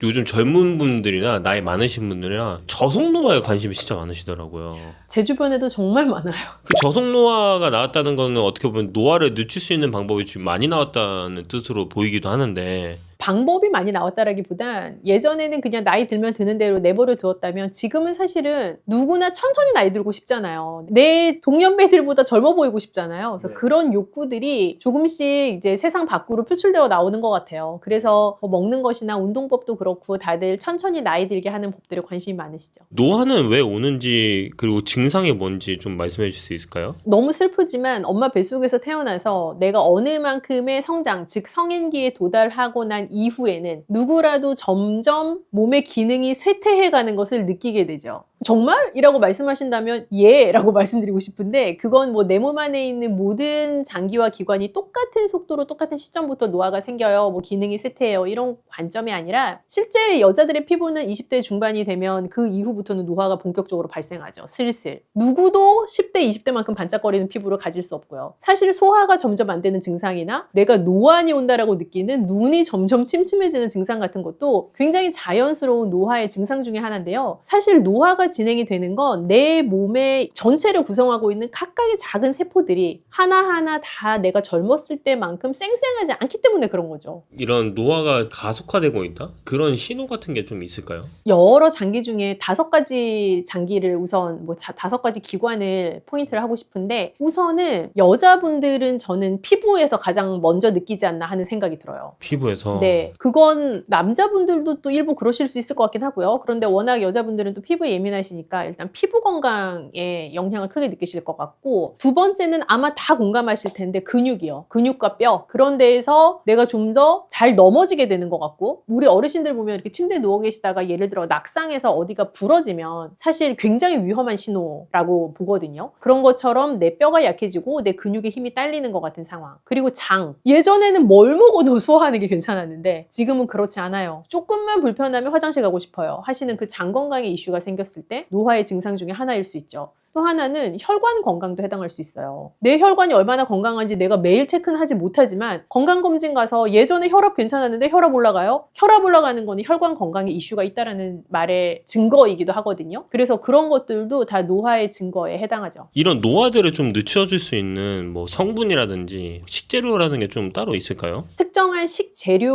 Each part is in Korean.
요즘 젊은 분들이나 나이 많으신 분들이나 저속노화에 관심이 진짜 많으시더라고요. 제 주변에도 정말 많아요. 그 저속노화가 나왔다는 거는 어떻게 보면 노화를 늦출 수 있는 방법이 지금 많이 나왔다는 뜻으로 보이기도 하는데, 방법이 많이 나왔다라기보단 예전에는 그냥 나이 들면 드는 대로 내버려 두었다면 지금은 사실은 누구나 천천히 나이 들고 싶잖아요. 내 동년배들보다 젊어 보이고 싶잖아요. 그래서 네. 그런 욕구들이 조금씩 이제 세상 밖으로 표출되어 나오는 것 같아요. 그래서 뭐 먹는 것이나 운동법도 그렇고 다들 천천히 나이 들게 하는 법들에 관심이 많으시죠. 노화는 왜 오는지 그리고 증상이 뭔지 좀 말씀해 주실 수 있을까요? 너무 슬프지만 엄마 뱃속에서 태어나서 내가 어느 만큼의 성장, 즉 성인기에 도달하고 난 이후에는 누구라도 점점 몸의 기능이 쇠퇴해가는 것을 느끼게 되죠. 정말? 이라고 말씀하신다면 예! 라고 말씀드리고 싶은데 그건 뭐 내 몸 안에 있는 모든 장기와 기관이 똑같은 속도로 똑같은 시점부터 노화가 생겨요. 뭐 기능이 쇠퇴해요. 이런 관점이 아니라 실제 여자들의 피부는 20대 중반이 되면 그 이후부터는 노화가 본격적으로 발생하죠. 슬슬. 누구도 10대, 20대만큼 반짝거리는 피부를 가질 수 없고요. 사실 소화가 점점 안 되는 증상이나 내가 노안이 온다라고 느끼는 눈이 점점 침침해지는 증상 같은 것도 굉장히 자연스러운 노화의 증상 중에 하나인데요. 사실 노화가 진행이 되는 건 내 몸의 전체를 구성하고 있는 각각의 작은 세포들이 하나하나 다 내가 젊었을 때만큼 쌩쌩하지 않기 때문에 그런 거죠. 이런 노화가 가속화되고 있다? 그런 신호 같은 게 좀 있을까요? 여러 장기 중에 5가지 장기를 우선 뭐 5가지 기관을 포인트를 하고 싶은데 우선은 여자분들은 저는 피부에서 가장 먼저 느끼지 않나 하는 생각이 들어요. 피부에서. 네, 그건 남자분들도 또 일부 그러실 수 있을 것 같긴 하고요. 그런데 워낙 여자분들은 또 피부에 예민하시니까 일단 피부 건강에 영향을 크게 느끼실 것 같고 두 번째는 아마 다 공감하실 텐데 근육이요. 근육과 뼈. 그런 데에서 내가 좀 더 잘 넘어지게 되는 것 같고 우리 어르신들 보면 이렇게 침대에 누워 계시다가 예를 들어 낙상해서 어디가 부러지면 사실 굉장히 위험한 신호라고 보거든요. 그런 것처럼 내 뼈가 약해지고 내 근육의 힘이 딸리는 것 같은 상황. 그리고 장. 예전에는 뭘 먹어도 소화하는 게 괜찮았는데 지금은 그렇지 않아요. 조금만 불편하면 화장실 가고 싶어요 하시는 그 장 건강의 이슈가 생겼을 때 노화의 증상 중에 하나일 수 있죠. 또 하나는 혈관 건강도 해당할 수 있어요. 내 혈관이 얼마나 건강한지 내가 매일 체크는 하지 못하지만 건강검진 가서 예전에 혈압 괜찮았는데 혈압 올라가요? 혈압 올라가는 거는 혈관 건강에 이슈가 있다는 말의 증거이기도 하거든요. 그래서 그런 것들도 다 노화의 증거에 해당하죠. 이런 노화들을 좀 늦춰줄 수 있는 뭐 성분이라든지 식재료라는 게 좀 따로 있을까요? 특정한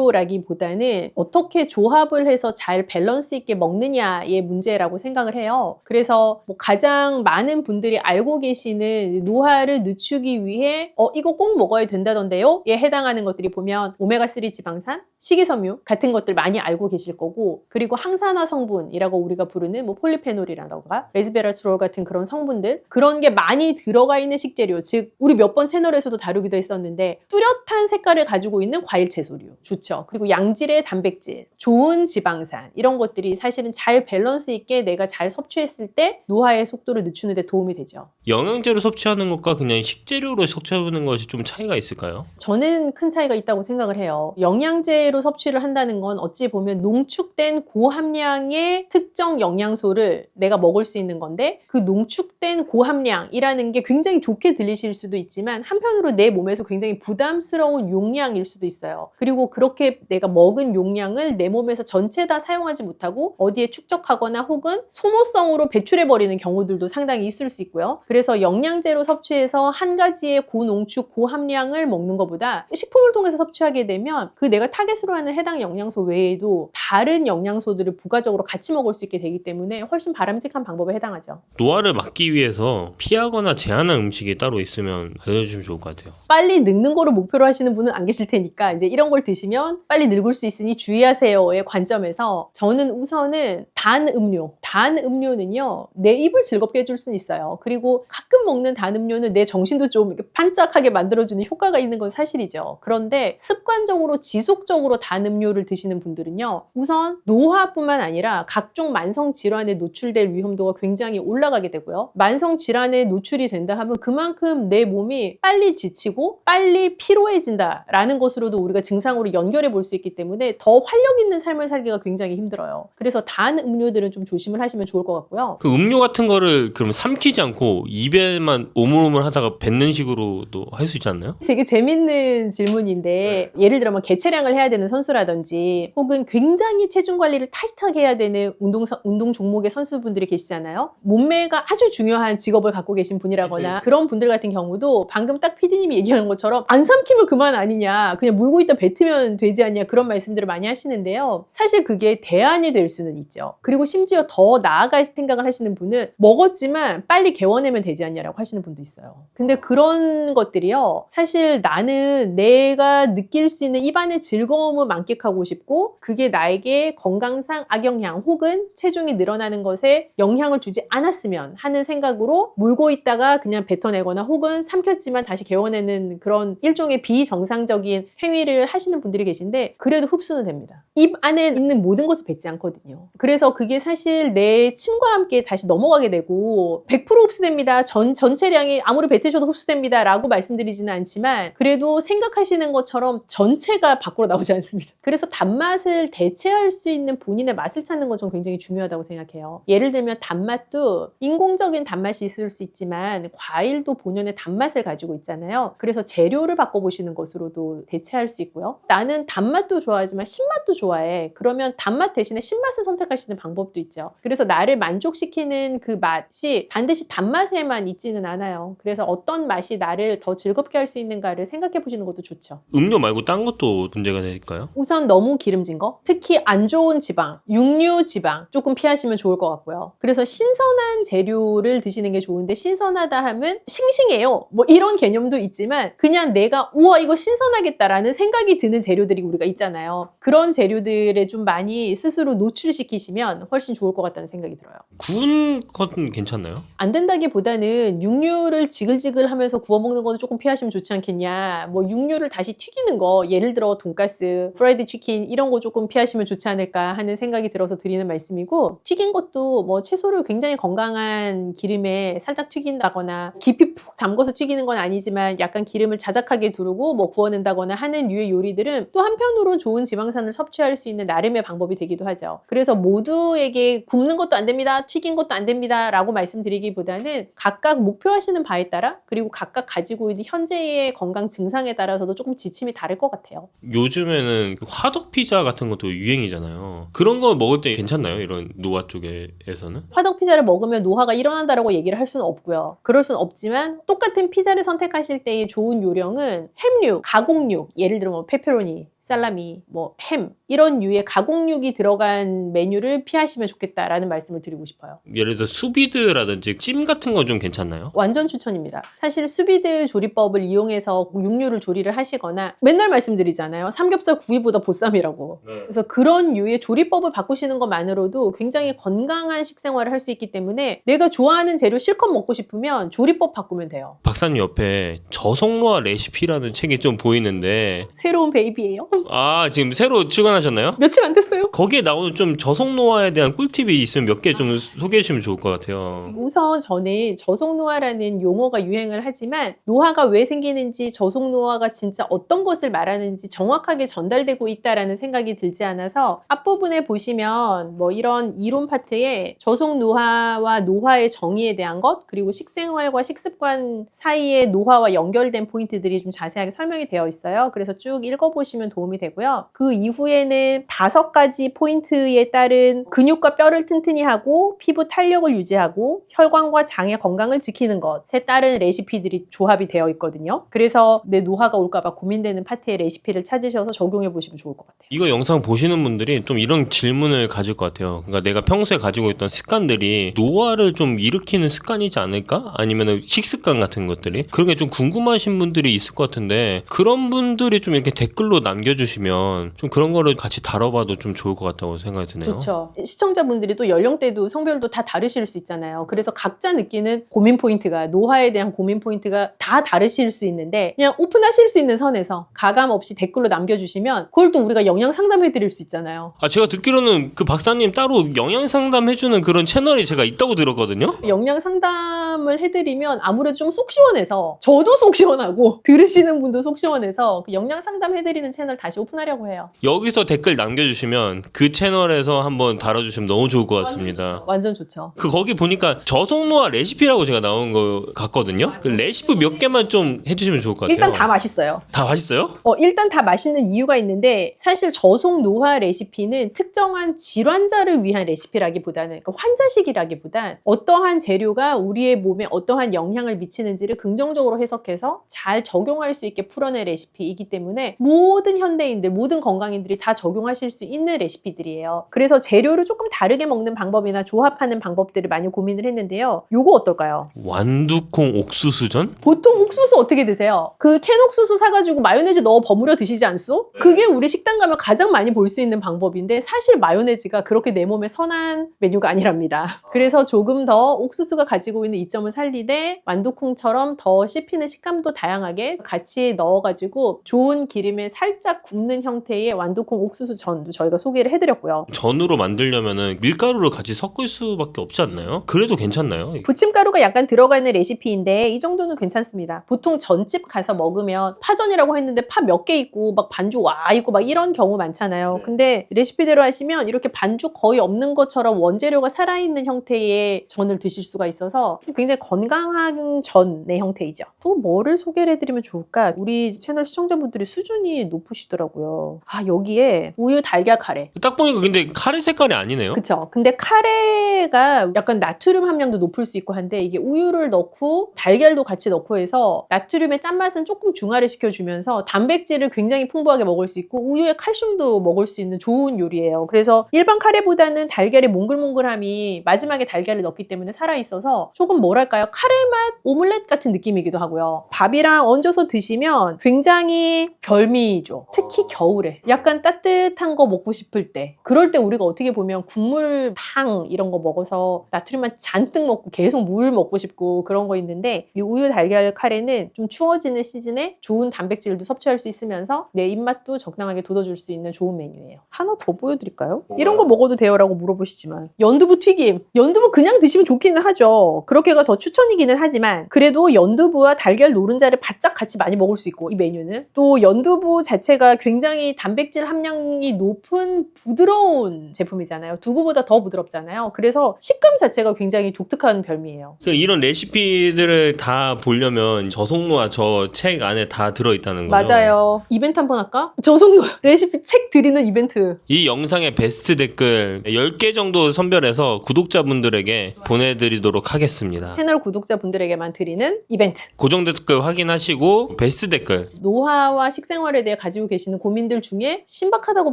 식재료라기보다는 어떻게 조합을 해서 잘 밸런스 있게 먹느냐의 문제라고 생각을 해요. 그래서 뭐 가장 많은 분들이 알고 계시는 노화를 늦추기 위해 이거 꼭 먹어야 된다던데요? 에 해당하는 것들이 보면 오메가3 지방산, 식이섬유 같은 것들 많이 알고 계실 거고 그리고 항산화 성분이라고 우리가 부르는 뭐 폴리페놀이라던가 레즈베라트롤 같은 그런 성분들 그런 게 많이 들어가 있는 식재료 즉 우리 몇 번 채널에서도 다루기도 했었는데 뚜렷한 색깔을 가지고 있는 과일 채소류 좋죠. 그리고 양질의 단백질, 좋은 지방산 이런 것들이 사실은 잘 밸런스 있게 내가 잘 섭취했을 때 노화의 속도를 늦추는 데 도움이 되죠. 영양제로 섭취하는 것과 그냥 식재료로 섭취하는 것이 좀 차이가 있을까요? 저는 큰 차이가 있다고 생각을 해요. 영양제로 섭취를 한다는 건 어찌 보면 농축된 고함량의 특정 영양소를 내가 먹을 수 있는 건데 그 농축된 고함량이라는 게 굉장히 좋게 들리실 수도 있지만 한편으로 내 몸에서 굉장히 부담스러운 용량일 수도 있어요. 그리고 그렇게 내가 먹은 용량을 내 몸에서 전체 다 사용하지 못하고 어디에 축적하거나 혹은 소모성으로 배출해버리는 경우들도 상당히 있을 수 있고요. 그래서 영양제로 섭취해서 한 가지의 고농축, 고함량을 먹는 것보다 식품을 통해서 섭취하게 되면 그 내가 타겟으로 하는 해당 영양소 외에도 다른 영양소들을 부가적으로 같이 먹을 수 있게 되기 때문에 훨씬 바람직한 방법에 해당하죠. 노화를 막기 위해서 피하거나 제한한 음식이 따로 있으면 알려주시면 좋을 것 같아요. 빨리 늙는 거를 목표로 하시는 분은 안 계실 테니까 이제 이런 걸 드시면 빨리 늙을 수 있으니 주의하세요의 관점에서 저는 우선은 단 음료. 단 음료는요 내 입을 즐겁게 해줄 수는 있어요. 그리고 가끔 먹는 단 음료는 내 정신도 좀 이렇게 반짝하게 만들어주는 효과가 있는 건 사실이죠. 그런데 습관적으로 지속적으로 단 음료를 드시는 분들은요 우선 노화뿐만 아니라 각종 만성 질환에 노출될 위험도가 굉장히 올라가게 되고요. 만성 질환에 노출이 된다 하면 그만큼 내 몸이 빨리 지치고 빨리 피로해진다라는 것으로도 우리가 증상으로 연결해 볼 수 있기 때문에 더 활력 있는 삶을 살기가 굉장히 힘들어요. 그래서 단 음료들은 좀 조심을 하시면 좋을 것 같고요. 그 음료 같은 거를 그럼 삼키지 않고 입에만 오물오물 하다가 뱉는 식으로도 할 수 있지 않나요? 되게 재밌는 질문인데 예를 들어 뭐 개체량을 해야 되는 선수라든지 혹은 굉장히 체중 관리를 타이트하게 해야 되는 운동 종목의 선수분들이 계시잖아요. 몸매가 아주 중요한 직업을 갖고 계신 분이라거나 그런 분들 같은 경우도 방금 딱 PD님이 얘기하는 것처럼 안 삼키면 그만 아니냐, 그냥 물고 있다 뱉으면 되지 않냐, 그런 말씀들을 많이 하시는데요. 사실 그게 대안이 될 수는 있죠. 그리고 심지어 더 나아갈 생각을 하시는 분은 먹었지만 빨리 개워내면 되지 않냐라고 하시는 분도 있어요. 근데 그런 것들이요, 사실 나는 내가 느낄 수 있는 입안의 즐거움을 만끽하고 싶고 그게 나에게 건강상 악영향 혹은 체중이 늘어나는 것에 영향을 주지 않았으면 하는 생각으로 물고 있다가 그냥 뱉어내거나 혹은 삼켰지만 다시 개워내는 그런 일종의 비정상적인 행위를 하시는 분들이 계신데, 그래도 흡수는 됩니다. 입 안에 있는 모든 것을 뱉지 않거든요. 그래서 그게 사실 내 침과 함께 다시 넘어가게 되고 100% 흡수됩니다, 전체량이 아무리 뱉으셔도 흡수됩니다 라고 말씀드리지는 않지만 그래도 생각하시는 것처럼 전체가 밖으로 나오지 않습니다. 그래서 단맛을 대체할 수 있는 본인의 맛을 찾는 건 좀 굉장히 중요하다고 생각해요. 예를 들면 단맛도 인공적인 단맛이 있을 수 있지만 과일도 본연의 단맛을 가지고 있잖아요. 그래서 재료를 바꿔보시는 것으로도 대체할 수 있고요. 나는 단맛도 좋아하지만 신맛도 좋아해. 그러면 단맛 대신에 신맛을 선택하시는 방법도 있죠. 그래서 나를 만족시키는 그 맛이 반드시 단맛에만 있지는 않아요. 그래서 어떤 맛이 나를 더 즐겁게 할 수 있는가를 생각해 보시는 것도 좋죠. 음료 말고 딴 것도 문제가 될까요? 우선 너무 기름진 거, 특히 안 좋은 지방, 육류 지방 조금 피하시면 좋을 것 같고요. 그래서 신선한 재료를 드시는 게 좋은데, 신선하다 하면 싱싱해요 뭐 이런 개념도 있지만 그냥 내가 우와 이거 신선하겠다라는 생각이 드는 재료들이 우리가 있잖아요. 그런 재료들에 좀 많이 스스로 노출시키시면 훨씬 좋을 것 같다는 생각이 들어요. 구운 건 괜찮나요? 안 된다기보다는 육류를 지글지글 하면서 구워 먹는 거는 조금 피하시면 좋지 않겠냐. 뭐 육류를 다시 튀기는 거, 예를 들어 돈가스, 프라이드 치킨 이런 거 조금 피하시면 좋지 않을까 하는 생각이 들어서 드리는 말씀이고, 튀긴 것도 뭐 채소를 굉장히 건강한 기름에 살짝 튀긴다거나 깊이 푹 담궈서 튀기는 건 아니지만 약간 기름을 자작하게 두르고 뭐 구워낸다거나 하는 류의 요리들은 또 한편으로 좋은 지방산을 섭취할 수 있는 나름의 방법이 되기도 하죠. 그래서 모두에게 굽는 것도 안 됩니다, 튀긴 것도 안 됩니다 라고 말씀드리기보다는 각각 목표하시는 바에 따라, 그리고 각각 가지고 있는 현재의 건강 증상에 따라서도 조금 지침이 다를 것 같아요. 요즘에는 화덕 피자 같은 것도 유행이잖아요. 그런 거 먹을 때 괜찮나요? 이런 노화 쪽에서는? 화덕 피자를 먹으면 노화가 일어난다라고 얘기를 할 수는 없고요. 그럴 수는 없지만 똑같은 피자를 선택하실 때의 좋은 요령은 햄류, 가공육, 예를 들어 뭐 페페로니, 살라미, 뭐 햄 이런 류의 가공육이 들어간 메뉴를 피하시면 좋겠다라는 말씀을 드리고 싶어요. 예를 들어 수비드라든지 찜 같은 건 좀 괜찮나요? 완전 추천입니다. 사실 수비드 조리법을 이용해서 육류를 조리를 하시거나, 맨날 말씀드리잖아요, 삼겹살 구이보다 보쌈이라고. 그래서 그런 류의 조리법을 바꾸시는 것만으로도 굉장히 건강한 식생활을 할 수 있기 때문에 내가 좋아하는 재료 실컷 먹고 싶으면 조리법 바꾸면 돼요. 박사님 옆에 저속노화 레시피라는 책이 좀 보이는데, 새로운 베이비예요. 아 지금 새로 출간하셨나요? 며칠 안 됐어요. 거기에 나오는 좀 저속노화에 대한 꿀팁이 있으면 몇 개 좀 소개해 주시면 좋을 것 같아요. 우선 저는 저속노화라는 용어가 유행을 하지만 노화가 왜 생기는지, 저속노화가 진짜 어떤 것을 말하는지 정확하게 전달되고 있다라는 생각이 들지 않아서 앞부분에 보시면 뭐 이런 이론 파트에 저속노화와 노화의 정의에 대한 것, 그리고 식생활과 식습관 사이의 노화와 연결된 포인트들이 좀 자세하게 설명이 되어 있어요. 그래서 쭉 읽어보시면 도움이 되고요. 그 이후에는 5가지 포인트에 따른 근육과 뼈를 튼튼히 하고 피부 탄력을 유지하고 혈관과 장의 건강을 지키는 것에 따른 레시피들이 조합이 되어 있거든요. 그래서 내 노화가 올까봐 고민되는 파트의 레시피를 찾으셔서 적용해 보시면 좋을 것 같아요. 이거 영상 보시는 분들이 좀 이런 질문을 가질 것 같아요. 그러니까 내가 평소에 가지고 있던 습관들이 노화를 좀 일으키는 습관이지 않을까? 아니면 식습관 같은 것들이? 그런 게 좀 궁금하신 분들이 있을 것 같은데, 그런 분들이 좀 이렇게 댓글로 남겨주시면 좀 그런 거를 같이 다뤄봐도 좀 좋을 것 같다고 생각이 드네요. 좋죠. 시청자분들이 또 연령대도 성별도 다 다르실 수 있잖아요. 그래서 각자 느끼는 고민 포인트가, 노화에 대한 고민 포인트가 다 다르실 수 있는데 그냥 오픈하실 수 있는 선에서 가감 없이 댓글로 남겨주시면 그걸 또 우리가 영양 상담해 드릴 수 있잖아요. 아 제가 듣기로는 그 박사님 따로 영양 상담 해주는 그런 채널이 제가 있다고 들었거든요. 영양 상담을 해드리면 아무래도 좀 속 시원해서, 저도 속 시원하고 들으시는 분도 속 시원해서 그 영양 상담 해드리는 채널 다시 오픈하려고 해요. 여기서 댓글 남겨주시면 그 채널에서 한번 다뤄주시면 너무 좋을 것 같습니다. 완전 좋죠. 거기 보니까 저속노화 레시피라고 제가 나온 거 같거든요. 그 레시피 몇 개만 좀 해주시면 좋을 것 같아요. 일단 다 맛있어요. 다 맛있어요? 일단 다 맛있는 이유가 있는데 사실 저속 노화 레시피는 특정한 질환자를 위한 레시피라기보다는 그러니까 환자식이라기보단 어떠한 재료가 우리의 몸에 어떠한 영향을 미치는지를 긍정적으로 해석해서 잘 적용할 수 있게 풀어낸 레시피이기 때문에 모든 현대인들, 모든 건강인들이 다 적용하실 수 있는 레시피들이에요. 그래서 재료를 조금 다르게 먹는 방법이나 조합하는 방법들을 많이 고민을 했는데요. 요거 어떨까요? 완두콩 옥수수전? 보통 옥수수 어떻게 드세요? 그 캔 옥수수 사가지고 마요네즈 넣어 버무려 드시지 않소? 그게 우리 식당 가면 가장 많이 볼 수 있는 방법인데 사실 마요네즈가 그렇게 내 몸에 선한 메뉴가 아니랍니다. 그래서 조금 더 옥수수가 가지고 있는 이점을 살리되 완두콩처럼 더 씹히는 식감도 다양하게 같이 넣어가지고 좋은 기름에 살짝 굽는 형태의 완두콩 옥수수 전도 저희가 소개를 해드렸고요. 전으로 만들려면은 밀가루를 같이 섞을 수밖에 없지 않나요? 그래도 괜찮나요? 부침가루가 약간 들어가 있는 레시피인데 이 정도는 괜찮습니다. 보통 전집 가서 먹으면 파전이라고 했는데 파 몇 개 있고 막 반죽 와 있고 막 이런 경우 많잖아요. 근데 레시피대로 하시면 이렇게 반죽 거의 없는 것처럼 원재료가 살아있는 형태의 전을 드실 수가 있어서 굉장히 건강한 전의 형태이죠. 또 뭐를 소개를 해드리면 좋을까? 우리 채널 시청자분들이 수준이 높으시더라고요. 여기에 우유 달걀 카레. 딱 보니까 근데 카레 색깔이 아니네요. 그쵸. 근데 카레가 약간 나트륨 함량도 높을 수 있고 한데 이게 우유를 넣고 달걀도 같이 넣고 해서 나트륨의 짠맛은 조금 중화를 시켜주면서 단백질을 굉장히 풍부하게 먹을 수 있고 우유의 칼슘도 먹을 수 있는 좋은 요리예요. 그래서 일반 카레보다는 달걀의 몽글몽글함이 마지막에 달걀을 넣기 때문에 살아있어서 조금 뭐랄까요? 카레 맛 오믈렛 같은 느낌이기도 하고요. 밥이랑 얹어서 드시면 굉장히 별미죠. 특히 겨울에 약간 따뜻한 거 먹고 싶을 때 그럴 때 우리가 어떻게 보면 국물탕 이런 거 먹어서 나트륨만 잔뜩 먹고 계속 물 먹고 싶고 그런 거 있는데 이 우유 달걀 카레는 좀 추워지는 시즌에 좋은 단백질도 섭취할 수 있으면서 내 입맛도 적당하게 돋워줄 수 있는 좋은 메뉴예요. 하나 더 보여드릴까요? 이런 거 먹어도 돼요? 라고 물어보시지만 연두부 튀김. 연두부 그냥 드시면 좋기는 하죠. 그렇게가 더 추천이기는 하지만 그래도 연두부와 달걀 노른자를 바짝 같이 많이 먹을 수 있고 이 메뉴는 또 연두부 자체가 굉장히 단백질 함량이 높은 부드러운 제품이잖아요. 두부보다 더 부드럽잖아요. 그래서 식감 자체가 굉장히 독특한 별미예요. 이런 레시피들을 다 보려면 저속노화 저 책 안에 다 들어있다는 거죠? 맞아요. 이벤트 한번 할까? 저속노 레시피 책 드리는 이벤트. 이 영상의 베스트 댓글 10개 정도 선별해서 구독자분들에게 보내드리도록 하겠습니다. 채널 구독자분들에게만 드리는 이벤트. 고정 댓글 확인하시고 베스트 댓글 노화와 식생활에 대해 가지고 계시는 고민들 중에 신박하다고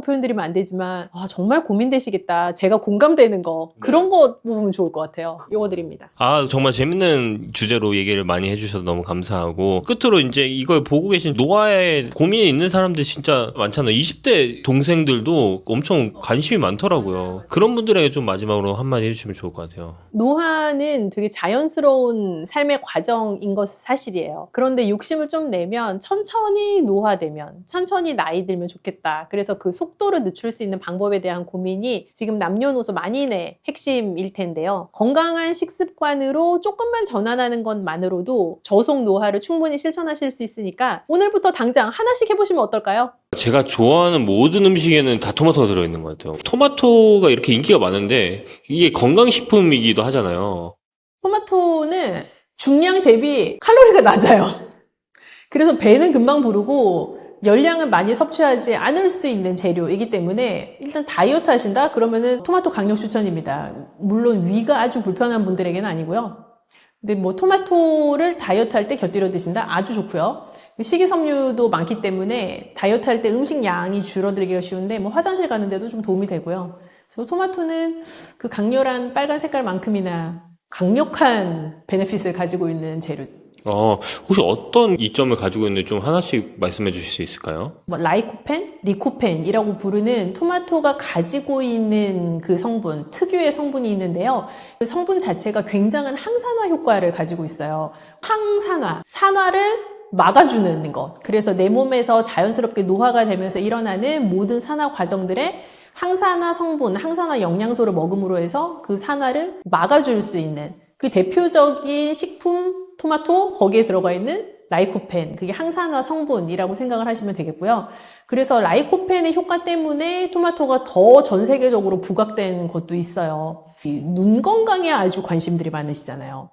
표현드리면 안 되지만 정말 고민되시겠다. 제가 공감되는 거 그런 거 보면 좋을 것 같아요. 이거 드립니다. 정말 재밌는 주제로 얘기를 많이 해주셔서 너무 감사하고 끝으로 이제 이걸 보고 계신 노화에 고민이 있는 사람들 진짜 많잖아요. 20대 동생들도 엄청 관심이 많더라고요. 그런 분들에게 좀 마지막으로 한마디 해주시면 좋을 것 같아요. 노화는 되게 자연스러운 삶의 과정인 것은 사실이에요. 그런데 욕심을 좀 내면 천천히 노화되면 천천히 나이 들면 좋겠다. 그래서 그 속도를 늦출 수 있는 방법에 대한 고민이 지금 남녀노소 만인의 핵심일 텐데요. 건강한 식습관으로 조금만 전환하는 것만으로도 저속 노화를 충분히 실천하실 수 있으니까 오늘부터 당장 하나씩 해보시면 어떨까요? 제가 좋아하는 모든 음식에는 다 토마토가 들어있는 것 같아요. 토마토가 이렇게 인기가 많은데 이게 건강식품이기도 하잖아요. 토마토는 중량 대비 칼로리가 낮아요. 그래서 배는 금방 부르고 열량을 많이 섭취하지 않을 수 있는 재료이기 때문에 일단 다이어트 하신다? 그러면은 토마토 강력 추천입니다. 물론 위가 아주 불편한 분들에게는 아니고요. 근데 뭐 토마토를 다이어트 할 때 곁들여 드신다? 아주 좋고요. 식이섬유도 많기 때문에 다이어트 할 때 음식 양이 줄어들기가 쉬운데 뭐 화장실 가는데도 좀 도움이 되고요. 그래서 토마토는 그 강렬한 빨간 색깔만큼이나 강력한 베네핏을 가지고 있는 재료. 혹시 어떤 이점을 가지고 있는지 좀 하나씩 말씀해 주실 수 있을까요? 뭐 라이코펜, 리코펜이라고 부르는 토마토가 가지고 있는 그 성분, 특유의 성분이 있는데요. 그 성분 자체가 굉장한 항산화 효과를 가지고 있어요. 항산화, 산화를 막아주는 것. 그래서 내 몸에서 자연스럽게 노화가 되면서 일어나는 모든 산화 과정들의 항산화 성분, 항산화 영양소를 먹음으로 해서 그 산화를 막아줄 수 있는 그 대표적인 식품 토마토 거기에 들어가 있는 라이코펜, 그게 항산화 성분이라고 생각을 하시면 되겠고요. 그래서 라이코펜의 효과 때문에 토마토가 더 전 세계적으로 부각된 것도 있어요. 눈 건강에 아주 관심들이 많으시잖아요.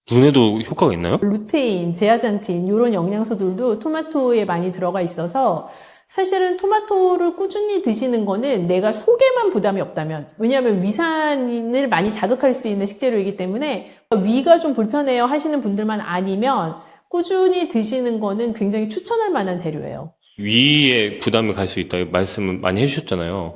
눈에도 효과가 있나요? 루테인, 제아잔틴 이런 영양소들도 토마토에 많이 들어가 있어서 사실은 토마토를 꾸준히 드시는 거는 내가 속에만 부담이 없다면, 왜냐하면 위산을 많이 자극할 수 있는 식재료이기 때문에 위가 좀 불편해요 하시는 분들만 아니면 꾸준히 드시는 거는 굉장히 추천할 만한 재료예요. 위에 부담이 갈 수 있다 말씀을 많이 해주셨잖아요.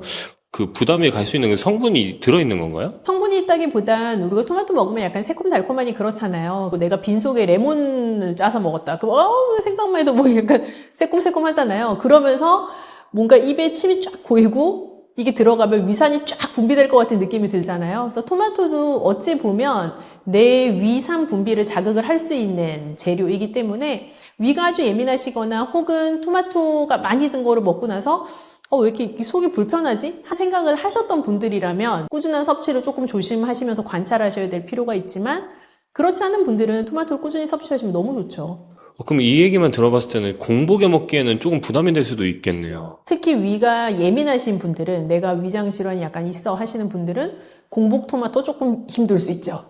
그 부담이 갈 수 있는 그 성분이 들어있는 건가요? 성분이 있다기보단 우리가 토마토 먹으면 약간 새콤달콤하니 그렇잖아요. 내가 빈속에 레몬을 짜서 먹었다. 그럼 생각만 해도 뭐 약간 새콤새콤하잖아요. 그러면서 뭔가 입에 침이 쫙 고이고 이게 들어가면 위산이 쫙 분비될 것 같은 느낌이 들잖아요. 그래서 토마토도 어찌 보면 내 위산 분비를 자극을 할 수 있는 재료이기 때문에 위가 아주 예민하시거나 혹은 토마토가 많이 든 거를 먹고 나서 왜 이렇게 속이 불편하지? 생각을 하셨던 분들이라면 꾸준한 섭취를 조금 조심하시면서 관찰하셔야 될 필요가 있지만 그렇지 않은 분들은 토마토를 꾸준히 섭취하시면 너무 좋죠. 그럼 이 얘기만 들어봤을 때는 공복에 먹기에는 조금 부담이 될 수도 있겠네요. 특히 위가 예민하신 분들은 내가 위장 질환이 약간 있어 하시는 분들은 공복 토마토 조금 힘들 수 있죠.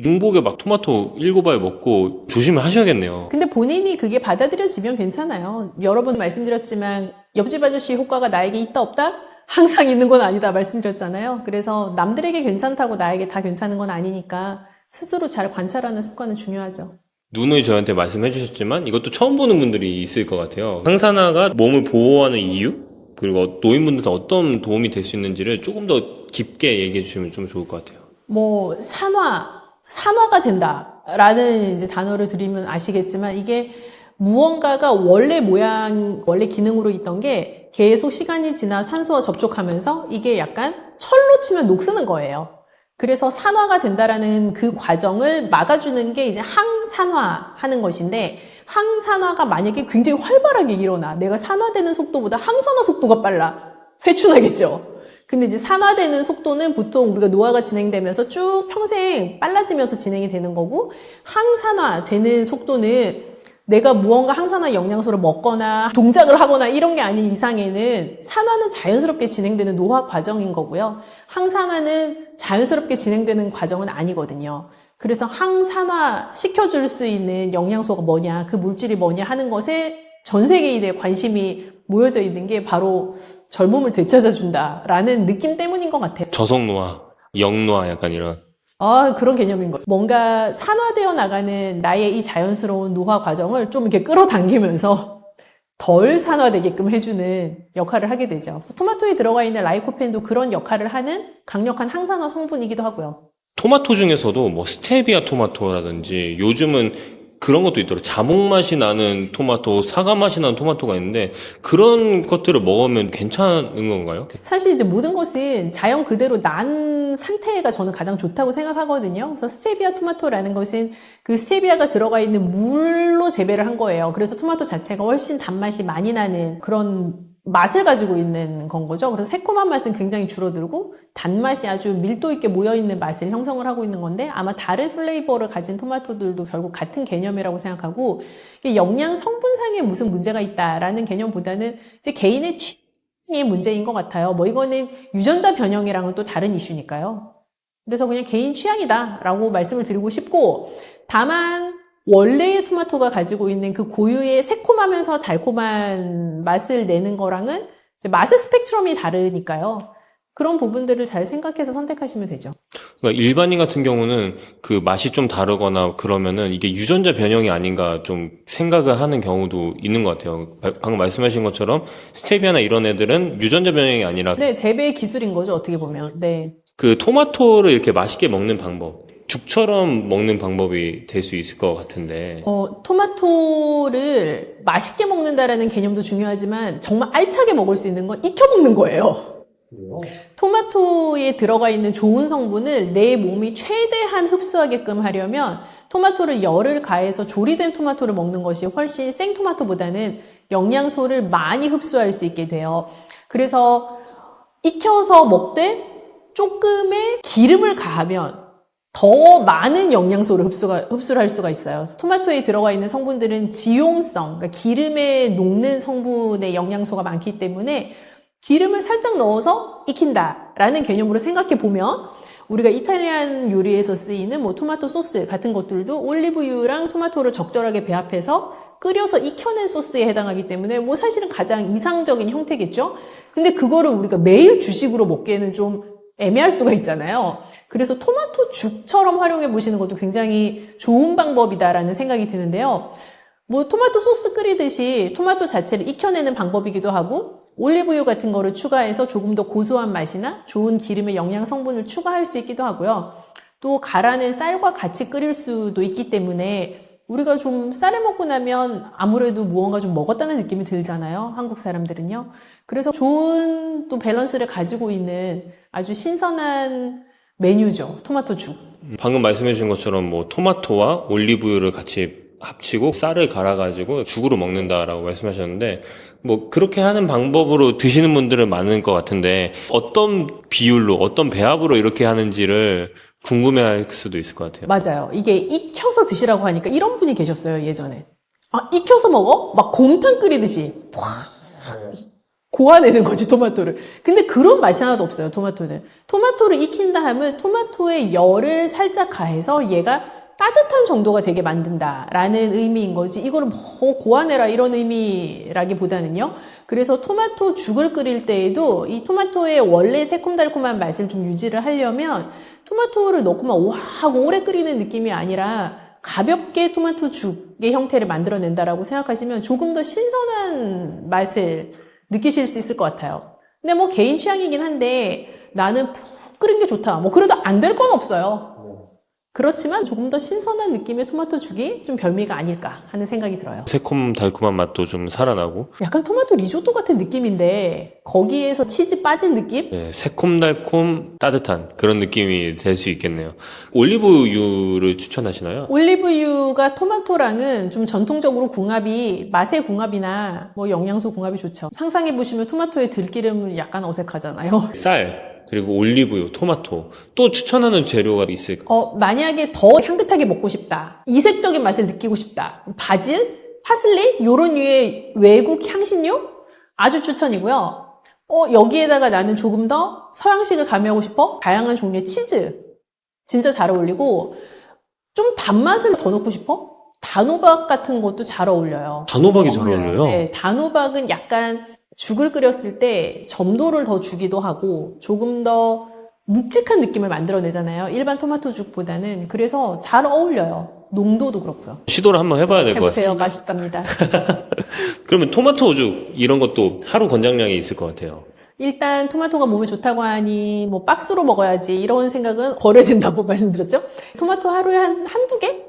공복에 막 토마토 7알 먹고 조심을 하셔야겠네요. 근데 본인이 그게 받아들여지면 괜찮아요. 여러 번 말씀드렸지만 옆집 아저씨 효과가 나에게 있다 없다? 항상 있는 건 아니다 말씀드렸잖아요. 그래서 남들에게 괜찮다고 나에게 다 괜찮은 건 아니니까 스스로 잘 관찰하는 습관은 중요하죠. 눈을 저한테 말씀해 주셨지만 이것도 처음 보는 분들이 있을 것 같아요. 항산화가 몸을 보호하는 이유? 그리고 노인분들한테 어떤 도움이 될 수 있는지를 조금 더 깊게 얘기해 주시면 좀 좋을 것 같아요. 뭐 산화가 된다라는 이제 단어를 들으면 아시겠지만 이게 무언가가 원래 모양, 원래 기능으로 있던 게 계속 시간이 지나 산소와 접촉하면서 이게 약간 철로 치면 녹쓰는 거예요. 그래서 산화가 된다라는 그 과정을 막아주는 게 이제 항산화하는 것인데 항산화가 만약에 굉장히 활발하게 일어나 내가 산화되는 속도보다 항산화 속도가 빨라 회춘하겠죠. 근데 이제 산화되는 속도는 보통 우리가 노화가 진행되면서 쭉 평생 빨라지면서 진행이 되는 거고 항산화되는 속도는 내가 무언가 항산화 영양소를 먹거나 동작을 하거나 이런 게 아닌 이상에는 산화는 자연스럽게 진행되는 노화 과정인 거고요. 항산화는 자연스럽게 진행되는 과정은 아니거든요. 그래서 항산화 시켜줄 수 있는 영양소가 뭐냐, 그 물질이 뭐냐 하는 것에 전 세계인의 관심이 모여져 있는 게 바로 젊음을 되찾아준다라는 느낌 때문인 것 같아요. 저속노화, 역노화 약간 이런. 그런 개념인 거예요. 뭔가 산화되어 나가는 나의 이 자연스러운 노화 과정을 좀 이렇게 끌어당기면서 덜 산화되게끔 해주는 역할을 하게 되죠. 그래서 토마토에 들어가 있는 라이코펜도 그런 역할을 하는 강력한 항산화 성분이기도 하고요. 토마토 중에서도 뭐 스테비아 토마토라든지 요즘은 그런 것도 있더라고요. 자몽 맛이 나는 토마토, 사과 맛이 나는 토마토가 있는데 그런 것들을 먹으면 괜찮은 건가요? 사실 이제 모든 것은 자연 그대로 난 상태가 저는 가장 좋다고 생각하거든요. 그래서 스테비아 토마토라는 것은 그 스테비아가 들어가 있는 물로 재배를 한 거예요. 그래서 토마토 자체가 훨씬 단맛이 많이 나는 그런 맛을 가지고 있는 건 거죠. 그래서 새콤한 맛은 굉장히 줄어들고 단맛이 아주 밀도 있게 모여있는 맛을 형성을 하고 있는 건데 아마 다른 플레이버를 가진 토마토들도 결국 같은 개념이라고 생각하고 영양 성분상에 무슨 문제가 있다라는 개념보다는 이제 개인의 취향의 문제인 것 같아요. 뭐 이거는 유전자 변형이랑은 또 다른 이슈니까요. 그래서 그냥 개인 취향이다라고 말씀을 드리고 싶고 다만 원래의 토마토가 가지고 있는 그 고유의 새콤하면서 달콤한 맛을 내는 거랑은 이제 맛의 스펙트럼이 다르니까요. 그런 부분들을 잘 생각해서 선택하시면 되죠. 그러니까 일반인 같은 경우는 그 맛이 좀 다르거나 그러면은 이게 유전자 변형이 아닌가 좀 생각을 하는 경우도 있는 것 같아요. 방금 말씀하신 것처럼 스테비아나 이런 애들은 유전자 변형이 아니라 네, 재배 기술인 거죠, 어떻게 보면. 네. 그 토마토를 이렇게 맛있게 먹는 방법, 죽처럼 먹는 방법이 될 수 있을 것 같은데. 토마토를 맛있게 먹는다라는 개념도 중요하지만 정말 알차게 먹을 수 있는 건 익혀 먹는 거예요. 토마토에 들어가 있는 좋은 성분을 내 몸이 최대한 흡수하게끔 하려면 토마토를 열을 가해서 조리된 토마토를 먹는 것이 훨씬 생토마토보다는 영양소를 많이 흡수할 수 있게 돼요. 그래서 익혀서 먹되 조금의 기름을 가하면 더 많은 영양소를 흡수를 할 수가 있어요. 그래서 토마토에 들어가 있는 성분들은 지용성, 그러니까 기름에 녹는 성분의 영양소가 많기 때문에 기름을 살짝 넣어서 익힌다라는 개념으로 생각해 보면 우리가 이탈리안 요리에서 쓰이는 뭐 토마토 소스 같은 것들도 올리브유랑 토마토를 적절하게 배합해서 끓여서 익혀낸 소스에 해당하기 때문에 뭐 사실은 가장 이상적인 형태겠죠. 근데 그거를 우리가 매일 주식으로 먹기에는 좀 애매할 수가 있잖아요. 그래서 토마토 죽처럼 활용해 보시는 것도 굉장히 좋은 방법이다라는 생각이 드는데요. 뭐 토마토 소스 끓이듯이 토마토 자체를 익혀내는 방법이기도 하고 올리브유 같은 거를 추가해서 조금 더 고소한 맛이나 좋은 기름의 영양 성분을 추가할 수 있기도 하고요. 또 갈아낸 쌀과 같이 끓일 수도 있기 때문에 우리가 좀 쌀을 먹고 나면 아무래도 무언가 좀 먹었다는 느낌이 들잖아요. 한국 사람들은요. 그래서 좋은 또 밸런스를 가지고 있는 아주 신선한 메뉴죠. 토마토 죽. 방금 말씀해 주신 것처럼 뭐 토마토와 올리브유를 같이 합치고 쌀을 갈아가지고 죽으로 먹는다라고 말씀하셨는데 뭐 그렇게 하는 방법으로 드시는 분들은 많은 것 같은데 어떤 비율로 어떤 배합으로 이렇게 하는지를 궁금해할 수도 있을 것 같아요. 맞아요. 이게 익혀서 드시라고 하니까 이런 분이 계셨어요, 예전에. 아, 익혀서 먹어? 막 곰탕 끓이듯이 확 고아내는 거지, 토마토를. 근데 그런 맛이 하나도 없어요, 토마토는. 토마토를 익힌다 하면 토마토의 열을 살짝 가해서 얘가 따뜻한 정도가 되게 만든다라는 의미인 거지 이거를 뭐 고아내라 이런 의미라기보다는요. 그래서 토마토 죽을 끓일 때에도 이 토마토의 원래 새콤달콤한 맛을 좀 유지를 하려면 토마토를 넣고만 우아하고 오래 끓이는 느낌이 아니라 가볍게 토마토 죽의 형태를 만들어낸다라고 생각하시면 조금 더 신선한 맛을 느끼실 수 있을 것 같아요. 근데 뭐 개인 취향이긴 한데 나는 푹 끓인 게 좋다. 뭐 그래도 안 될 건 없어요. 그렇지만 조금 더 신선한 느낌의 토마토 죽이 좀 별미가 아닐까 하는 생각이 들어요. 새콤달콤한 맛도 좀 살아나고 약간 토마토 리조또 같은 느낌인데 거기에서 치즈 빠진 느낌? 네, 새콤달콤 따뜻한 그런 느낌이 될 수 있겠네요. 올리브유를 추천하시나요? 올리브유가 토마토랑은 좀 전통적으로 궁합이 맛의 궁합이나 뭐 영양소 궁합이 좋죠. 상상해 보시면 토마토의 들기름은 약간 어색하잖아요. 쌀 그리고 올리브유, 토마토 또 추천하는 재료가 있을까요? 만약에 더 향긋하게 먹고 싶다. 이색적인 맛을 느끼고 싶다. 바질, 파슬리 요런 류의 외국 향신료 아주 추천이고요. 여기에다가 나는 조금 더 서양식을 가미하고 싶어? 다양한 종류의 치즈 진짜 잘 어울리고 좀 단맛을 더 넣고 싶어? 단호박 같은 것도 잘 어울려요. 단호박이 잘 어울려요? 네, 단호박은 약간 죽을 끓였을 때 점도를 더 주기도 하고 조금 더 묵직한 느낌을 만들어내잖아요. 일반 토마토 죽보다는. 그래서 잘 어울려요. 농도도 그렇고요. 시도를 한번 해봐야 될 것 같아요. 해보세요. 맛있답니다. 그러면 토마토죽 이런 것도 하루 권장량이 있을 것 같아요. 일단 토마토가 몸에 좋다고 하니 뭐 박스로 먹어야지 이런 생각은 버려야 된다고 말씀드렸죠. 토마토 하루에 한두 개?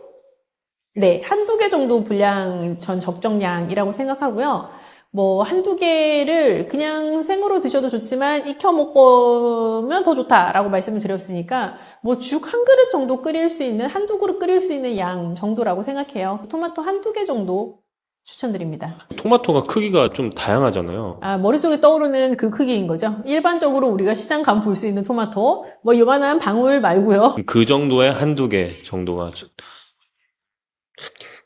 네, 한두 개 정도 분량 전 적정량이라고 생각하고요. 뭐 한두 개를 그냥 생으로 드셔도 좋지만 익혀 먹으면 더 좋다라고 말씀을 드렸으니까 뭐 죽 한 그릇 정도 끓일 수 있는 한두 그릇 끓일 수 있는 양 정도라고 생각해요. 토마토 한두 개 정도 추천드립니다. 토마토가 크기가 좀 다양하잖아요. 머릿속에 떠오르는 그 크기인 거죠. 일반적으로 우리가 시장 가면 볼 수 있는 토마토 뭐 요만한 방울 말고요. 그 정도의 한두 개 정도가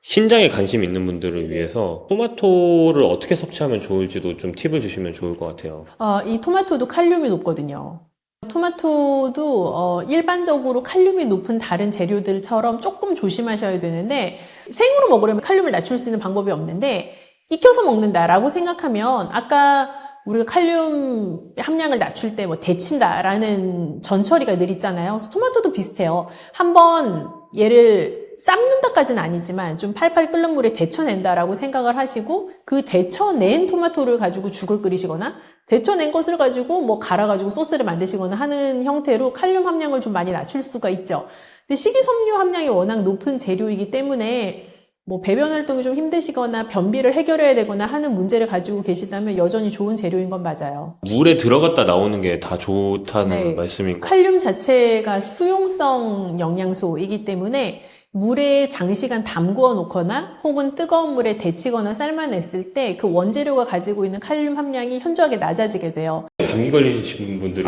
신장에 관심 있는 분들을 위해서 토마토를 어떻게 섭취하면 좋을지도 좀 팁을 주시면 좋을 것 같아요. 이 토마토도 칼륨이 높거든요. 토마토도 일반적으로 칼륨이 높은 다른 재료들처럼 조금 조심하셔야 되는데 생으로 먹으려면 칼륨을 낮출 수 있는 방법이 없는데 익혀서 먹는다라고 생각하면 아까 우리가 칼륨 함량을 낮출 때 뭐 데친다라는 전처리가 늘 있잖아요. 그래서 토마토도 비슷해요. 한번 얘를 삶는다까지는 아니지만 좀 팔팔 끓는 물에 데쳐낸다라고 생각을 하시고 그 데쳐낸 토마토를 가지고 죽을 끓이시거나 데쳐낸 것을 가지고 뭐 갈아가지고 소스를 만드시거나 하는 형태로 칼륨 함량을 좀 많이 낮출 수가 있죠. 근데 식이섬유 함량이 워낙 높은 재료이기 때문에 뭐 배변 활동이 좀 힘드시거나 변비를 해결해야 되거나 하는 문제를 가지고 계시다면 여전히 좋은 재료인 건 맞아요. 물에 들어갔다 나오는 게 다 좋다는 네. 말씀인 거. 칼륨 자체가 수용성 영양소이기 때문에 물에 장시간 담그어 놓거나 혹은 뜨거운 물에 데치거나 삶아냈을 때 그 원재료가 가지고 있는 칼륨 함량이 현저하게 낮아지게 돼요. 감기 걸리신 분들이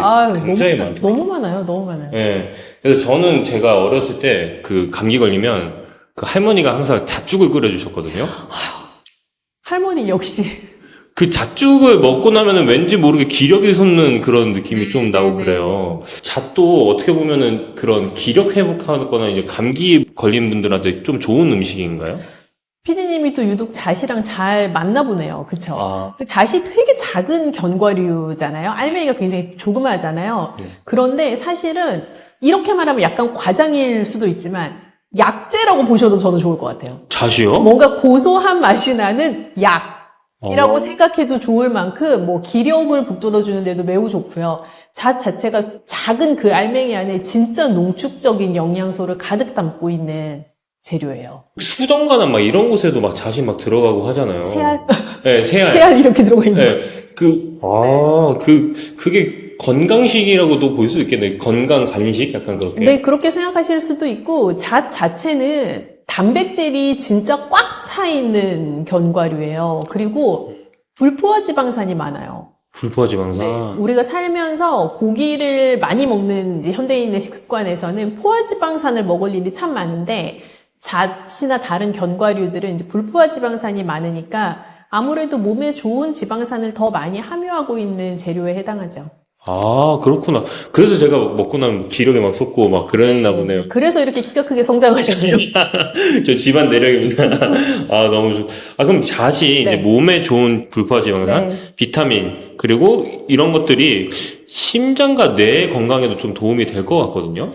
굉장히 많더라고요. 너무 많아요. 너무 많아요. 네, 그래서 저는 제가 어렸을 때 그 감기 걸리면 그 할머니가 항상 잣죽을 끓여주셨거든요. 할머니 역시. 그 잣죽을 먹고 나면은 왠지 모르게 기력이 솟는 그런 느낌이 좀 나고 네네네. 그래요. 잣도 어떻게 보면은 그런 기력 회복하거나 이제 감기 걸린 분들한테 좀 좋은 음식인가요? 피디님이 또 유독 잣이랑 잘 맞나 보네요. 그쵸? 아, 그 잣이 되게 작은 견과류잖아요. 알맹이가 굉장히 조그마하잖아요. 네. 그런데 사실은 이렇게 말하면 약간 과장일 수도 있지만 약재라고 보셔도 저는 좋을 것 같아요. 잣이요? 뭔가 고소한 맛이 나는 약이라고 어. 생각해도 좋을 만큼 뭐 기력을 북돋아주는 데도 매우 좋고요. 잣 자체가 작은 그 알맹이 안에 진짜 농축적인 영양소를 가득 담고 있는 재료예요. 수정가나 막 이런 곳에도 막 잣이 막 들어가고 하잖아요. 새알? 네, 새알. 새알 이렇게 들어가 있는 네, 그게 건강식이라고도 볼 수 있겠네. 건강 간식? 약간 그렇게. 네, 그렇게 생각하실 수도 있고, 잣 자체는 단백질이 진짜 꽉 차 있는 견과류예요. 그리고 불포화 지방산이 많아요. 불포화지방산. 네, 우리가 살면서 고기를 많이 먹는 이제 현대인의 식습관에서는 포화 지방산을 먹을 일이 참 많은데, 잣이나 다른 견과류들은 이제 불포화 지방산이 많으니까 아무래도 몸에 좋은 지방산을 더 많이 함유하고 있는 재료에 해당하죠. 아, 그렇구나. 그래서 제가 먹고 나면 기력이 막 솟고 막 그랬나 보네요. 그래서 이렇게 키가 크게 성장하셨네요. 저 집안 내력입니다. 아, 너무 좋. 아, 그럼 잣이 이제 네. 몸에 좋은 불포화지방산, 네. 비타민, 그리고 이런 것들이 심장과 뇌 건강에도 좀 도움이 될 것 같거든요.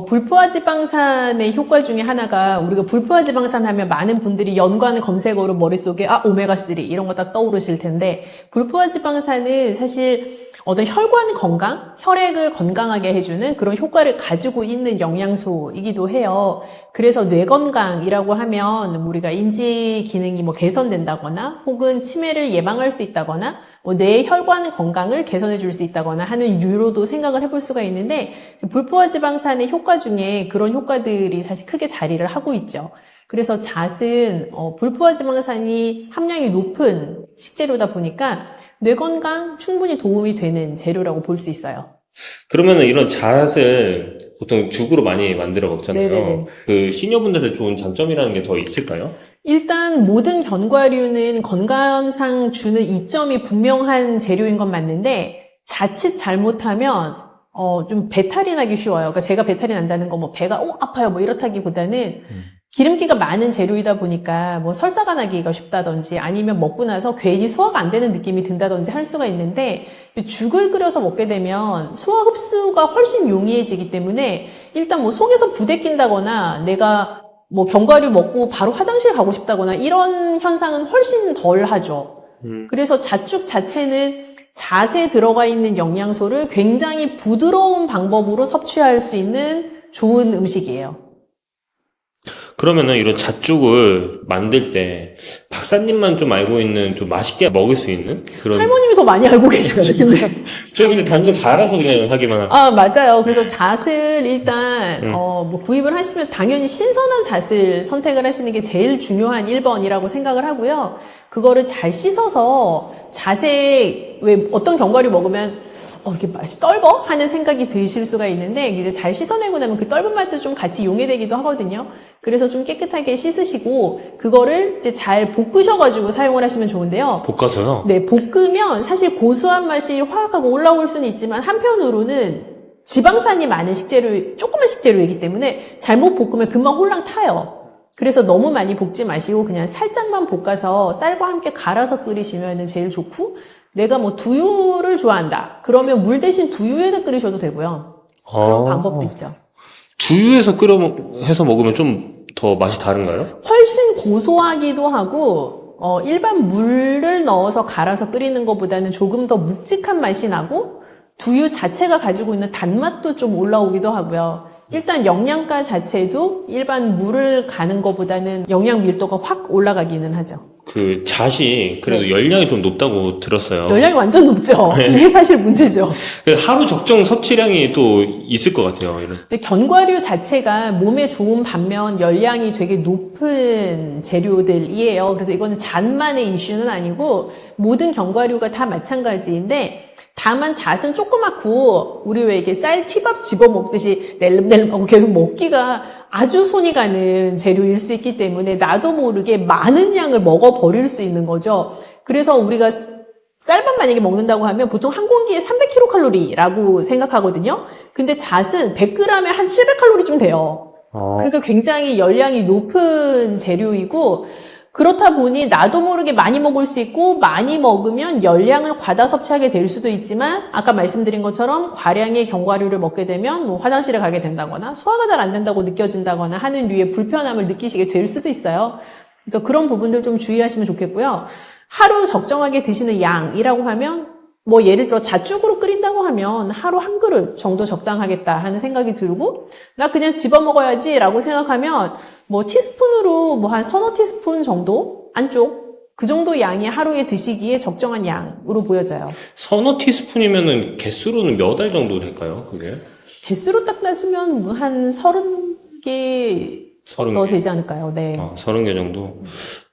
불포화 지방산의 효과 중에 하나가 우리가 불포화 지방산 하면 많은 분들이 연관 검색어로 머릿속에 오메가3 이런 거 딱 떠오르실 텐데 불포화 지방산은 사실 어떤 혈관 건강, 혈액을 건강하게 해주는 그런 효과를 가지고 있는 영양소이기도 해요. 그래서 뇌 건강이라고 하면 우리가 인지 기능이 뭐 개선된다거나 혹은 치매를 예방할 수 있다거나 뇌 혈관 건강을 개선해 줄 수 있다거나 하는 유로도 생각을 해볼 수가 있는데 불포화 지방산의 효과 중에 그런 효과들이 사실 크게 자리를 하고 있죠. 그래서 잣은 불포화 지방산이 함량이 높은 식재료다 보니까 뇌 건강 충분히 도움이 되는 재료라고 볼 수 있어요. 그러면은 이런 잣을 보통 죽으로 많이 만들어 먹잖아요. 네네네. 그 시니어분들한테 좋은 장점이라는 게 더 있을까요? 일단 모든 견과류는 건강상 주는 이점이 분명한 재료인 건 맞는데 자칫 잘못하면 좀 배탈이 나기 쉬워요. 그러니까 제가 배탈이 난다는 거 뭐 배가 아파요 뭐 이렇다기보다는 기름기가 많은 재료이다 보니까 뭐 설사가 나기가 쉽다든지 아니면 먹고 나서 괜히 소화가 안 되는 느낌이 든다든지 할 수가 있는데 죽을 끓여서 먹게 되면 소화 흡수가 훨씬 용이해지기 때문에 일단 뭐 속에서 부대낀다거나 내가 뭐 견과류 먹고 바로 화장실 가고 싶다거나 이런 현상은 훨씬 덜 하죠. 그래서 잣죽 자체는 잣에 들어가 있는 영양소를 굉장히 부드러운 방법으로 섭취할 수 있는 좋은 음식이에요. 그러면은 이런 잣죽을 만들 때 박사님만 좀 알고 있는 좀 맛있게 먹을 수 있는 그런. 할머님이 더 많이 알고 계신 것 같은데. 저 근데 단순 갈아서 그냥 하기만 하고. 맞아요. 그래서 잣을 일단, 뭐 구입을 하시면 당연히 신선한 잣을 선택을 하시는 게 제일 중요한 1번이라고 생각을 하고요. 그거를 잘 씻어서 잣에 왜 어떤 견과류 먹으면 이게 맛이 떫어? 하는 생각이 드실 수가 있는데 이제 잘 씻어내고 나면 그 떫은 맛도 좀 같이 용해되기도 하거든요. 그래서 좀 깨끗하게 씻으시고 그거를 이제 잘 볶으셔가지고 사용을 하시면 좋은데요. 볶아서요? 네, 볶으면 사실 고소한 맛이 확 하고 올라올 수는 있지만 한편으로는 지방산이 많은 식재료, 조그만 식재료이기 때문에 잘못 볶으면 금방 홀랑 타요. 그래서 너무 많이 볶지 마시고 그냥 살짝만 볶아서 쌀과 함께 갈아서 끓이시면 제일 좋고 내가 뭐 두유를 좋아한다. 그러면 물 대신 두유에다 끓이셔도 되고요. 그런 방법도 있죠. 두유에서 해서 먹으면 좀 더 맛이 다른가요? 훨씬 고소하기도 하고 일반 물을 넣어서 갈아서 끓이는 것보다는 조금 더 묵직한 맛이 나고 두유 자체가 가지고 있는 단맛도 좀 올라오기도 하고요. 일단 영양가 자체도 일반 물을 가는 것보다는 영양 밀도가 확 올라가기는 하죠. 그 잣이 그래도 네. 열량이 좀 높다고 들었어요. 열량이 완전 높죠. 그게 사실 문제죠. 하루 적정 섭취량이 또 있을 것 같아요. 이런. 이제 견과류 자체가 몸에 좋은 반면 열량이 되게 높은 재료들이에요. 그래서 이거는 잣만의 이슈는 아니고 모든 견과류가 다 마찬가지인데 다만 잣은 조그맣고 우리 왜 이렇게 쌀 튀밥 집어 먹듯이 낼름낼름하고 계속 먹기가 아주 손이 가는 재료일 수 있기 때문에 나도 모르게 많은 양을 먹어버릴 수 있는 거죠. 그래서 우리가 쌀밥 만약에 먹는다고 하면 보통 한 공기에 300kcal라고 생각하거든요. 근데 잣은 100g에 한 700kcal쯤 돼요. 그러니까 굉장히 열량이 높은 재료이고, 그렇다 보니 나도 모르게 많이 먹을 수 있고, 많이 먹으면 열량을 과다 섭취하게 될 수도 있지만, 아까 말씀드린 것처럼 과량의 견과류를 먹게 되면 뭐 화장실에 가게 된다거나 소화가 잘 안 된다고 느껴진다거나 하는 류의 불편함을 느끼시게 될 수도 있어요. 그래서 그런 부분들 좀 주의하시면 좋겠고요. 하루 적정하게 드시는 양이라고 하면 뭐 예를 들어 잣죽으로 끓인다고 하면 하루 한 그릇 정도 적당하겠다 하는 생각이 들고, 나 그냥 집어 먹어야지 라고 생각하면 뭐 티스푼으로 뭐 한 서너 티스푼 정도 안쪽 그 정도 양이 하루에 드시기에 적정한 양으로 보여져요. 서너 티스푼이면은 개수로는 몇 알 정도 될까요? 그게? 개수로 딱 따지면 뭐 한 30개 더 되지 않을까요? 네. 30개 정도?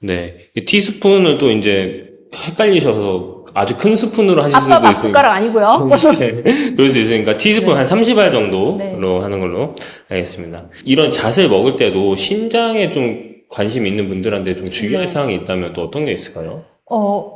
네. 이 티스푼을 또 이제 헷갈리셔서 아주 큰 스푼으로 하실 수도 아빠 밥 있으니까. 숟가락 아니고요. 네. 그럴 수 있으니까 티스푼 네. 한 30알 정도로 네. 하는 걸로 알겠습니다. 이런 잣을 먹을 때도 신장에 좀 관심 있는 분들한테 좀 주의할 네. 사항이 있다면 또 어떤 게 있을까요?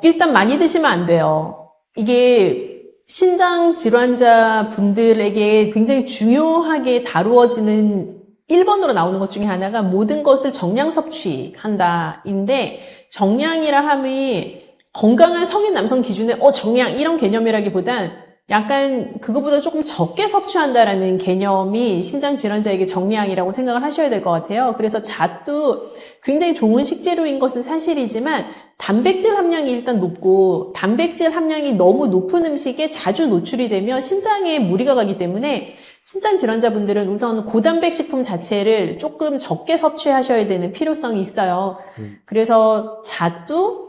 일단 많이 드시면 안 돼요. 이게 신장 질환자 분들에게 굉장히 중요하게 다루어지는 1번으로 나오는 것 중에 하나가 모든 것을 정량 섭취한다인데, 정량이라 함이 건강한 성인 남성 기준의 정량 이런 개념이라기보단 약간 그거보다 조금 적게 섭취한다라는 개념이 신장 질환자에게 정량이라고 생각을 하셔야 될 것 같아요. 그래서 잣도 굉장히 좋은 식재료인 것은 사실이지만 단백질 함량이 일단 높고, 단백질 함량이 너무 높은 음식에 자주 노출이 되면 신장에 무리가 가기 때문에 신장 질환자분들은 우선 고단백 식품 자체를 조금 적게 섭취하셔야 되는 필요성이 있어요. 그래서 잣도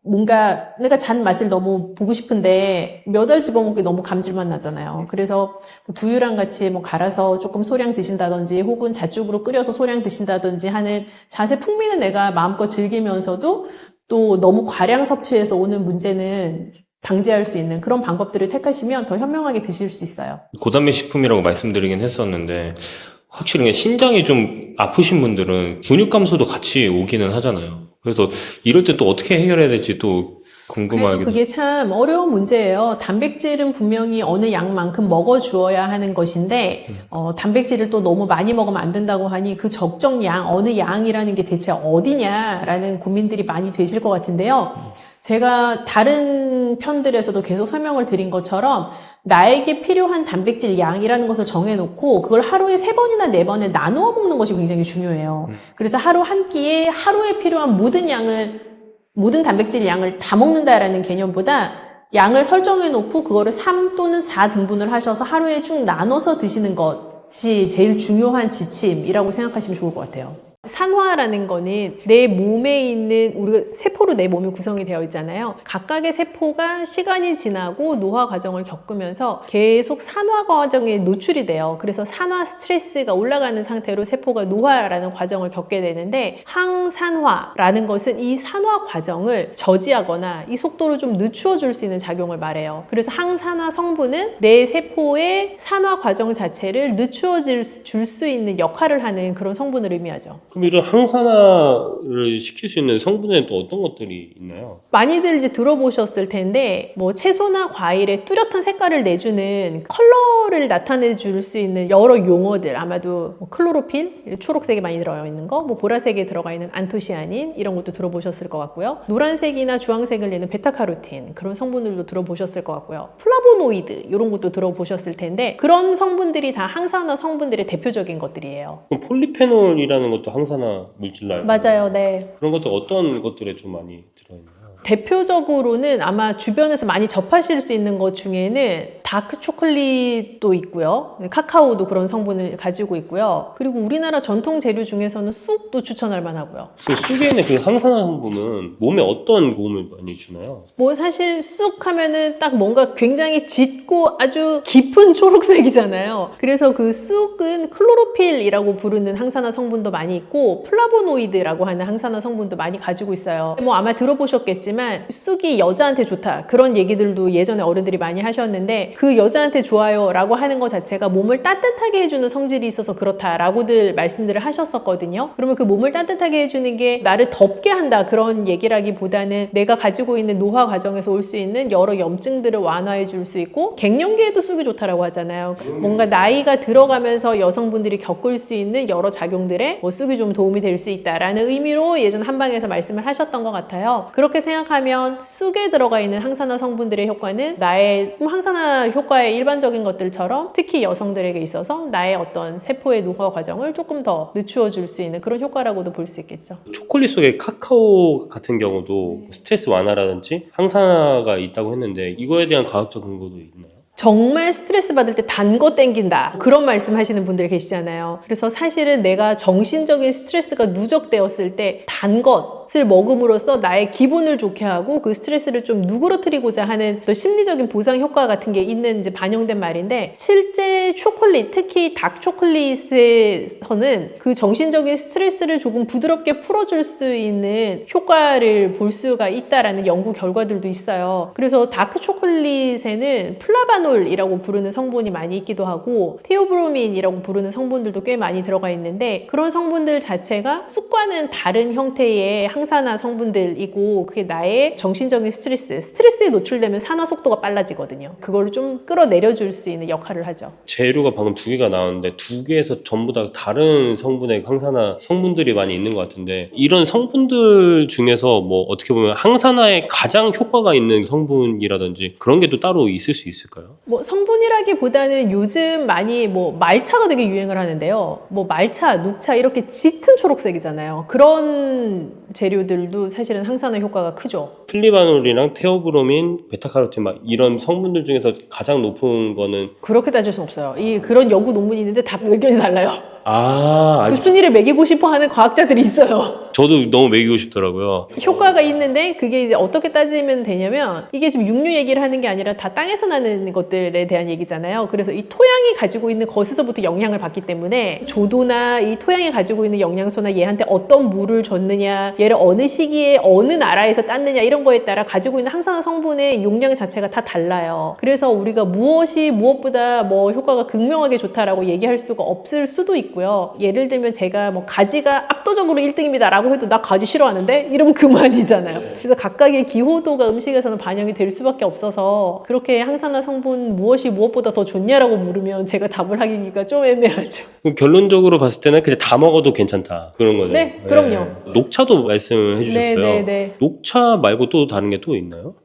뭔가 내가 잣 맛을 너무 보고 싶은데 몇 알 집어먹기 너무 감질맛 나잖아요. 그래서 두유랑 같이 뭐 갈아서 조금 소량 드신다든지 혹은 잣죽으로 끓여서 소량 드신다든지 하는 잣의 풍미는 내가 마음껏 즐기면서도 또 너무 과량 섭취해서 오는 문제는 방지할 수 있는 그런 방법들을 택하시면 더 현명하게 드실 수 있어요. 고단백 식품이라고 말씀드리긴 했었는데, 확실히 신장이 좀 아프신 분들은 근육 감소도 같이 오기는 하잖아요. 그래서 이럴 때 또 어떻게 해결해야 될지 또 궁금하기도. 그래서 그게 참 어려운 문제예요. 단백질은 분명히 어느 양만큼 먹어주어야 하는 것인데, 단백질을 또 너무 많이 먹으면 안 된다고 하니 그 적정 양, 어느 양이라는 게 대체 어디냐라는 고민들이 많이 되실 것 같은데요. 제가 다른 편들에서도 계속 설명을 드린 것처럼 나에게 필요한 단백질 양이라는 것을 정해놓고 그걸 하루에 3번이나 4번에 나누어 먹는 것이 굉장히 중요해요. 그래서 하루 한 끼에 하루에 필요한 모든 단백질 양을 다 먹는다라는 개념보다 양을 설정해놓고 그거를 3 또는 4 등분을 하셔서 하루에 쭉 나눠서 드시는 것이 제일 중요한 지침이라고 생각하시면 좋을 것 같아요. 산화라는 거는 내 몸에 있는, 우리가 세포로 내 몸이 구성이 되어 있잖아요. 각각의 세포가 시간이 지나고 노화 과정을 겪으면서 계속 산화 과정에 노출이 돼요. 그래서 산화 스트레스가 올라가는 상태로 세포가 노화라는 과정을 겪게 되는데, 항산화라는 것은 이 산화 과정을 저지하거나 이 속도를 좀 늦추어 줄 수 있는 작용을 말해요. 그래서 항산화 성분은 내 세포의 산화 과정 자체를 늦추어 줄 수 있는 역할을 하는 그런 성분을 의미하죠. 그럼 이런 항산화를 시킬 수 있는 성분에는 또 어떤 것들이 있나요? 많이들 이제 들어보셨을 텐데, 뭐 채소나 과일에 뚜렷한 색깔을 내주는 컬러를 나타내 줄 수 있는 여러 용어들, 아마도 뭐 클로로필, 초록색에 많이 들어가 있는 거, 뭐 보라색에 들어가 있는 안토시아닌, 이런 것도 들어보셨을 것 같고요. 노란색이나 주황색을 내는 베타카로틴, 그런 성분들도 들어보셨을 것 같고요. 플라보노이드, 이런 것도 들어보셨을 텐데, 그런 성분들이 다 항산화 성분들의 대표적인 것들이에요. 그럼 폴리페놀이라는 것도 항산화 물질로 맞아요, 네. 그런 것도 어떤 것들에 좀 많이 들어있나요? 대표적으로는 아마 주변에서 많이 접하실 수 있는 것 중에는 다크 초콜릿도 있고요. 카카오도 그런 성분을 가지고 있고요. 그리고 우리나라 전통 재료 중에서는 쑥도 추천할 만하고요. 그 쑥에 있는 그 항산화 성분은 몸에 어떤 도움을 많이 주나요? 뭐 사실 쑥 하면은 딱 뭔가 굉장히 짙고 아주 깊은 초록색이잖아요. 그래서 그 쑥은 클로로필이라고 부르는 항산화 성분도 많이 있고 플라보노이드라고 하는 항산화 성분도 많이 가지고 있어요. 뭐 아마 들어보셨겠지만 모르겠지만 쑥이 여자한테 좋다 그런 얘기들도 예전에 어른들이 많이 하셨는데 그 여자한테 좋아요 라고 하는 것 자체가 몸을 따뜻하게 해주는 성질이 있어서 그렇다라고들 말씀들을 하셨었거든요. 그러면 그 몸을 따뜻하게 해주는 게 나를 덥게 한다 그런 얘기라기보다는 내가 가지고 있는 노화 과정에서 올 수 있는 여러 염증들을 완화해 줄 수 있고 갱년기에도 쑥이 좋다라고 하잖아요. 뭔가 나이가 들어가면서 여성분들이 겪을 수 있는 여러 작용들에 뭐 쑥이 좀 도움이 될 수 있다라는 의미로 예전 한방에서 말씀을 하셨던 것 같아요. 그렇게 생각하면 쑥에 들어가 있는 항산화 성분들의 효과는 나의 항산화 효과의 일반적인 것들처럼 특히 여성들에게 있어서 나의 어떤 세포의 노화 과정을 조금 더 늦추어 줄 수 있는 그런 효과라고도 볼 수 있겠죠. 초콜릿 속에 카카오 같은 경우도 스트레스 완화라든지 항산화가 있다고 했는데 이거에 대한 과학적 근거도 있나요? 정말 스트레스 받을 때 단 거 땡긴다 그런 말씀 하시는 분들 계시잖아요. 그래서 사실은 내가 정신적인 스트레스가 누적되었을 때 단 것을 먹음으로써 나의 기분을 좋게 하고 그 스트레스를 좀 누그러뜨리고자 하는 또 심리적인 보상 효과 같은 게 있는 이제 반영된 말인데 실제 초콜릿 특히 닥 초콜릿에서는 그 정신적인 스트레스를 조금 부드럽게 풀어줄 수 있는 효과를 볼 수가 있다라는 연구 결과들도 있어요. 그래서 다크 초콜릿에는 플라바놀이라고 부르는 성분이 많이 있기도 하고 테오브로민이라고 부르는 성분들도 꽤 많이 들어가 있는데 그런 성분들 자체가 쑥과는 다른 형태의 항산화 성분들이고 그게 나의 정신적인 스트레스에 노출되면 산화 속도가 빨라지거든요. 그걸 좀 끌어내려줄 수 있는 역할을 하죠. 재료가 방금 2개가 나왔는데 2개에서 전부 다 다른 성분의 항산화 성분들이 많이 있는 것 같은데 이런 성분들 중에서 뭐 어떻게 보면 항산화에 가장 효과가 있는 성분이라든지 그런 게 또 따로 있을 수 있을까요? 뭐 성분이라기보다는 요즘 많이 뭐 말차가 되게 유행을 하는데요. 뭐 말차, 녹차 이렇게 짙은 초록색이잖아요. 그런 재료들도 사실은 항산화 효과가 크죠. 플리바놀이랑 테오브로민, 베타카로틴 막 이런 성분들 중에서 가장 높은 거는 그렇게 따질 수는 없어요. 그런 연구 논문이 있는데 다 의견이 달라요. 그 아직 순위를 매기고 싶어 하는 과학자들이 있어요. 저도 너무 매기고 싶더라고요. 효과가 있는데 그게 이제 어떻게 따지면 되냐면 이게 지금 육류 얘기를 하는 게 아니라 다 땅에서 나는 것들에 대한 얘기잖아요. 그래서 이 토양이 가지고 있는 것에서부터 영향을 받기 때문에 조도나 이 토양이 가지고 있는 영양소나 얘한테 어떤 물을 줬느냐 얘를 어느 시기에 어느 나라에서 땄느냐 이런 거에 따라 가지고 있는 항산화 성분의 용량 자체가 다 달라요. 그래서 우리가 무엇이 무엇보다 뭐 효과가 극명하게 좋다라고 얘기할 수가 없을 수도 있고요. 예를 들면 제가 뭐 가지가 압도적으로 1등입니다 라고 해도 나 가지 싫어하는데 이러면 그만이잖아요. 그래서 각각의 기호도가 음식에서는 반영이 될 수밖에 없어서 그렇게 항산화 성분 무엇이 무엇보다 더 좋냐라고 물으면 제가 답을 하기가 좀 애매하죠. 그럼 결론적으로 봤을 때는 그냥 다 먹어도 괜찮다 그런 거죠. 네, 그럼요. 녹차도 말씀해 주셨어요. 네. 녹차 말고 또 다른 게 또 있나요?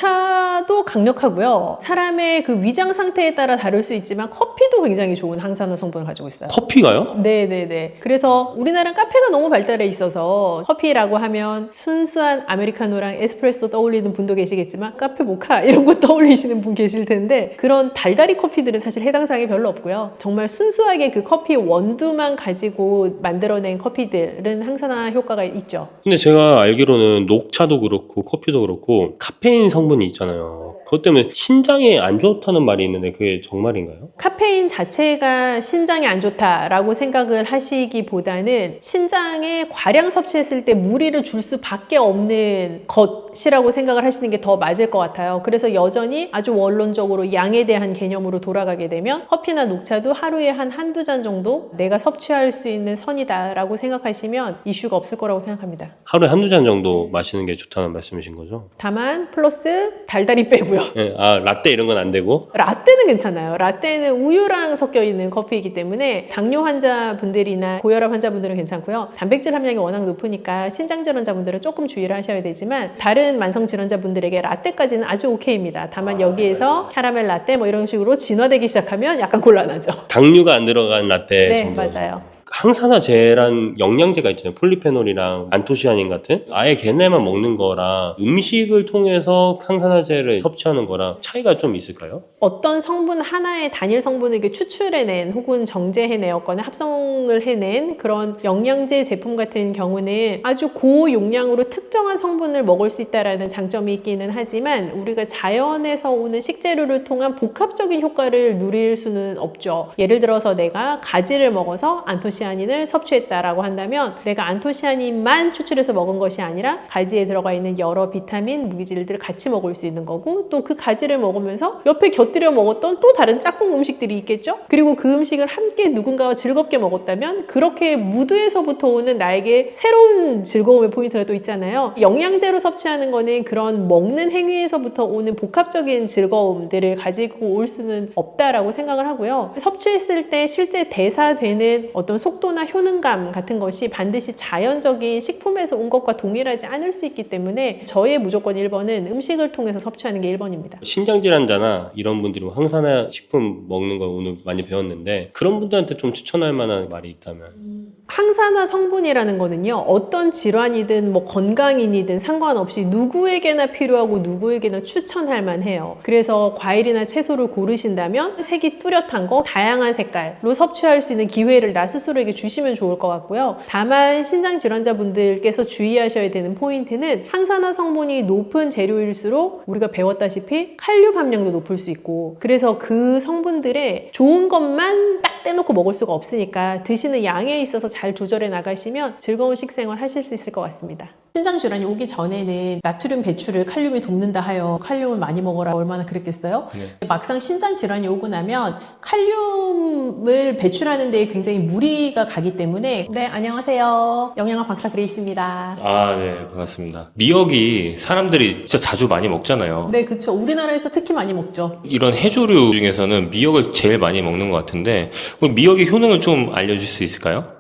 녹차도 강력하고요. 사람의 그 위장 상태에 따라 다를 수 있지만 커피도 굉장히 좋은 항산화 성분을 가지고 있어요. 커피가요? 네네네. 그래서 우리나라는 카페가 너무 발달해 있어서 커피라고 하면 순수한 아메리카노랑 에스프레소 떠올리는 분도 계시겠지만 카페 모카 이런 거 떠올리시는 분 계실 텐데 그런 달달이 커피들은 사실 해당 사항이 별로 없고요. 정말 순수하게 그 커피 원두만 가지고 만들어낸 커피들은 항산화 효과가 있죠. 근데 제가 알기로는 녹차도 그렇고 커피도 그렇고 카페인 성분이 있잖아요. 그것 때문에 신장에 안 좋다는 말이 있는데 그게 정말인가요? 카페인 자체가 신장에 안 좋다라고 생각을 하시기보다는 신장에 과량 섭취했을 때 무리를 줄 수밖에 없는 것이라고 생각을 하시는 게 더 맞을 것 같아요. 그래서 여전히 아주 원론적으로 양에 대한 개념으로 돌아가게 되면 커피나 녹차도 하루에 한두 잔 정도 내가 섭취할 수 있는 선이다라고 생각하시면 이슈가 없을 거라고 생각합니다. 하루에 한두 잔 정도 마시는 게 좋다는 말씀이신 거죠? 다만 플러스 달달이 빼고요. 네, 라떼 이런 건 안 되고? 라떼는 괜찮아요. 라떼는 우유랑 섞여 있는 커피이기 때문에 당뇨 환자분들이나 고혈압 환자분들은 괜찮고요. 단백질 함량이 워낙 높으니까 신장질환자분들은 조금 주의를 하셔야 되지만 다른 만성질환자분들에게 라떼까지는 아주 오케이입니다. 다만 여기에서 캐러멜 라떼 뭐 이런 식으로 진화되기 시작하면 약간 곤란하죠. 당류가 안 들어간 라떼 네, 정도. 맞아요. 항산화제란 영양제가 있잖아요. 폴리페놀이랑 안토시아닌 같은 아예 걔네만 먹는 거랑 음식을 통해서 항산화제를 섭취하는 거랑 차이가 좀 있을까요? 어떤 성분 하나의 단일 성분을 이렇게 추출해낸 혹은 정제해내었거나 합성을 해낸 그런 영양제 제품 같은 경우는 아주 고용량으로 특정한 성분을 먹을 수 있다는 장점이 있기는 하지만 우리가 자연에서 오는 식재료를 통한 복합적인 효과를 누릴 수는 없죠. 예를 들어서 내가 가지를 먹어서 안토시아닌 안토시아닌을 섭취했다라고 한다면 내가 안토시아닌만 추출해서 먹은 것이 아니라 가지에 들어가 있는 여러 비타민, 무기질들을 같이 먹을 수 있는 거고 또 그 가지를 먹으면서 옆에 곁들여 먹었던 또 다른 짝꿍 음식들이 있겠죠? 그리고 그 음식을 함께 누군가와 즐겁게 먹었다면 그렇게 무드에서부터 오는 나에게 새로운 즐거움의 포인트가 또 있잖아요. 영양제로 섭취하는 거는 그런 먹는 행위에서부터 오는 복합적인 즐거움들을 가지고 올 수는 없다라고 생각을 하고요. 섭취했을 때 실제 대사되는 어떤 속도나 효능감 같은 것이 반드시 자연적인 식품에서 온 것과 동일하지 않을 수 있기 때문에 저의 무조건 1번은 음식을 통해서 섭취하는 게 1번입니다. 신장질환자나 이런 분들이 항산화 식품 먹는 걸 오늘 많이 배웠는데 그런 분들한테 좀 추천할 만한 말이 있다면 항산화 성분이라는 거는요, 어떤 질환이든 뭐 건강인이든 상관없이 누구에게나 필요하고 누구에게나 추천할 만해요. 그래서 과일이나 채소를 고르신다면 색이 뚜렷한 거, 다양한 색깔로 섭취할 수 있는 기회를 나 스스로에게 주시면 좋을 것 같고요. 다만 신장 질환자분들께서 주의하셔야 되는 포인트는 항산화 성분이 높은 재료일수록 우리가 배웠다시피 칼륨 함량도 높을 수 있고, 그래서 그 성분들의 좋은 것만 딱 떼놓고 먹을 수가 없으니까 드시는 양에 있어서 잘 조절해 나가시면 즐거운 식생활 하실 수 있을 것 같습니다. 신장질환이 오기 전에는 나트륨 배출을 칼륨이 돕는다 하여 칼륨을 많이 먹어라 얼마나 그랬겠어요? 네. 막상 신장질환이 오고 나면 칼륨을 배출하는 데 굉장히 무리가 가기 때문에 네, 안녕하세요. 영양학 박사 그레이스입니다. 아, 네, 반갑습니다. 미역이 사람들이 진짜 자주 많이 먹잖아요. 네, 그렇죠. 우리나라에서 특히 많이 먹죠. 이런 해조류 중에서는 미역을 제일 많이 먹는 것 같은데 그럼 미역의 효능을 좀 알려줄 수 있을까요?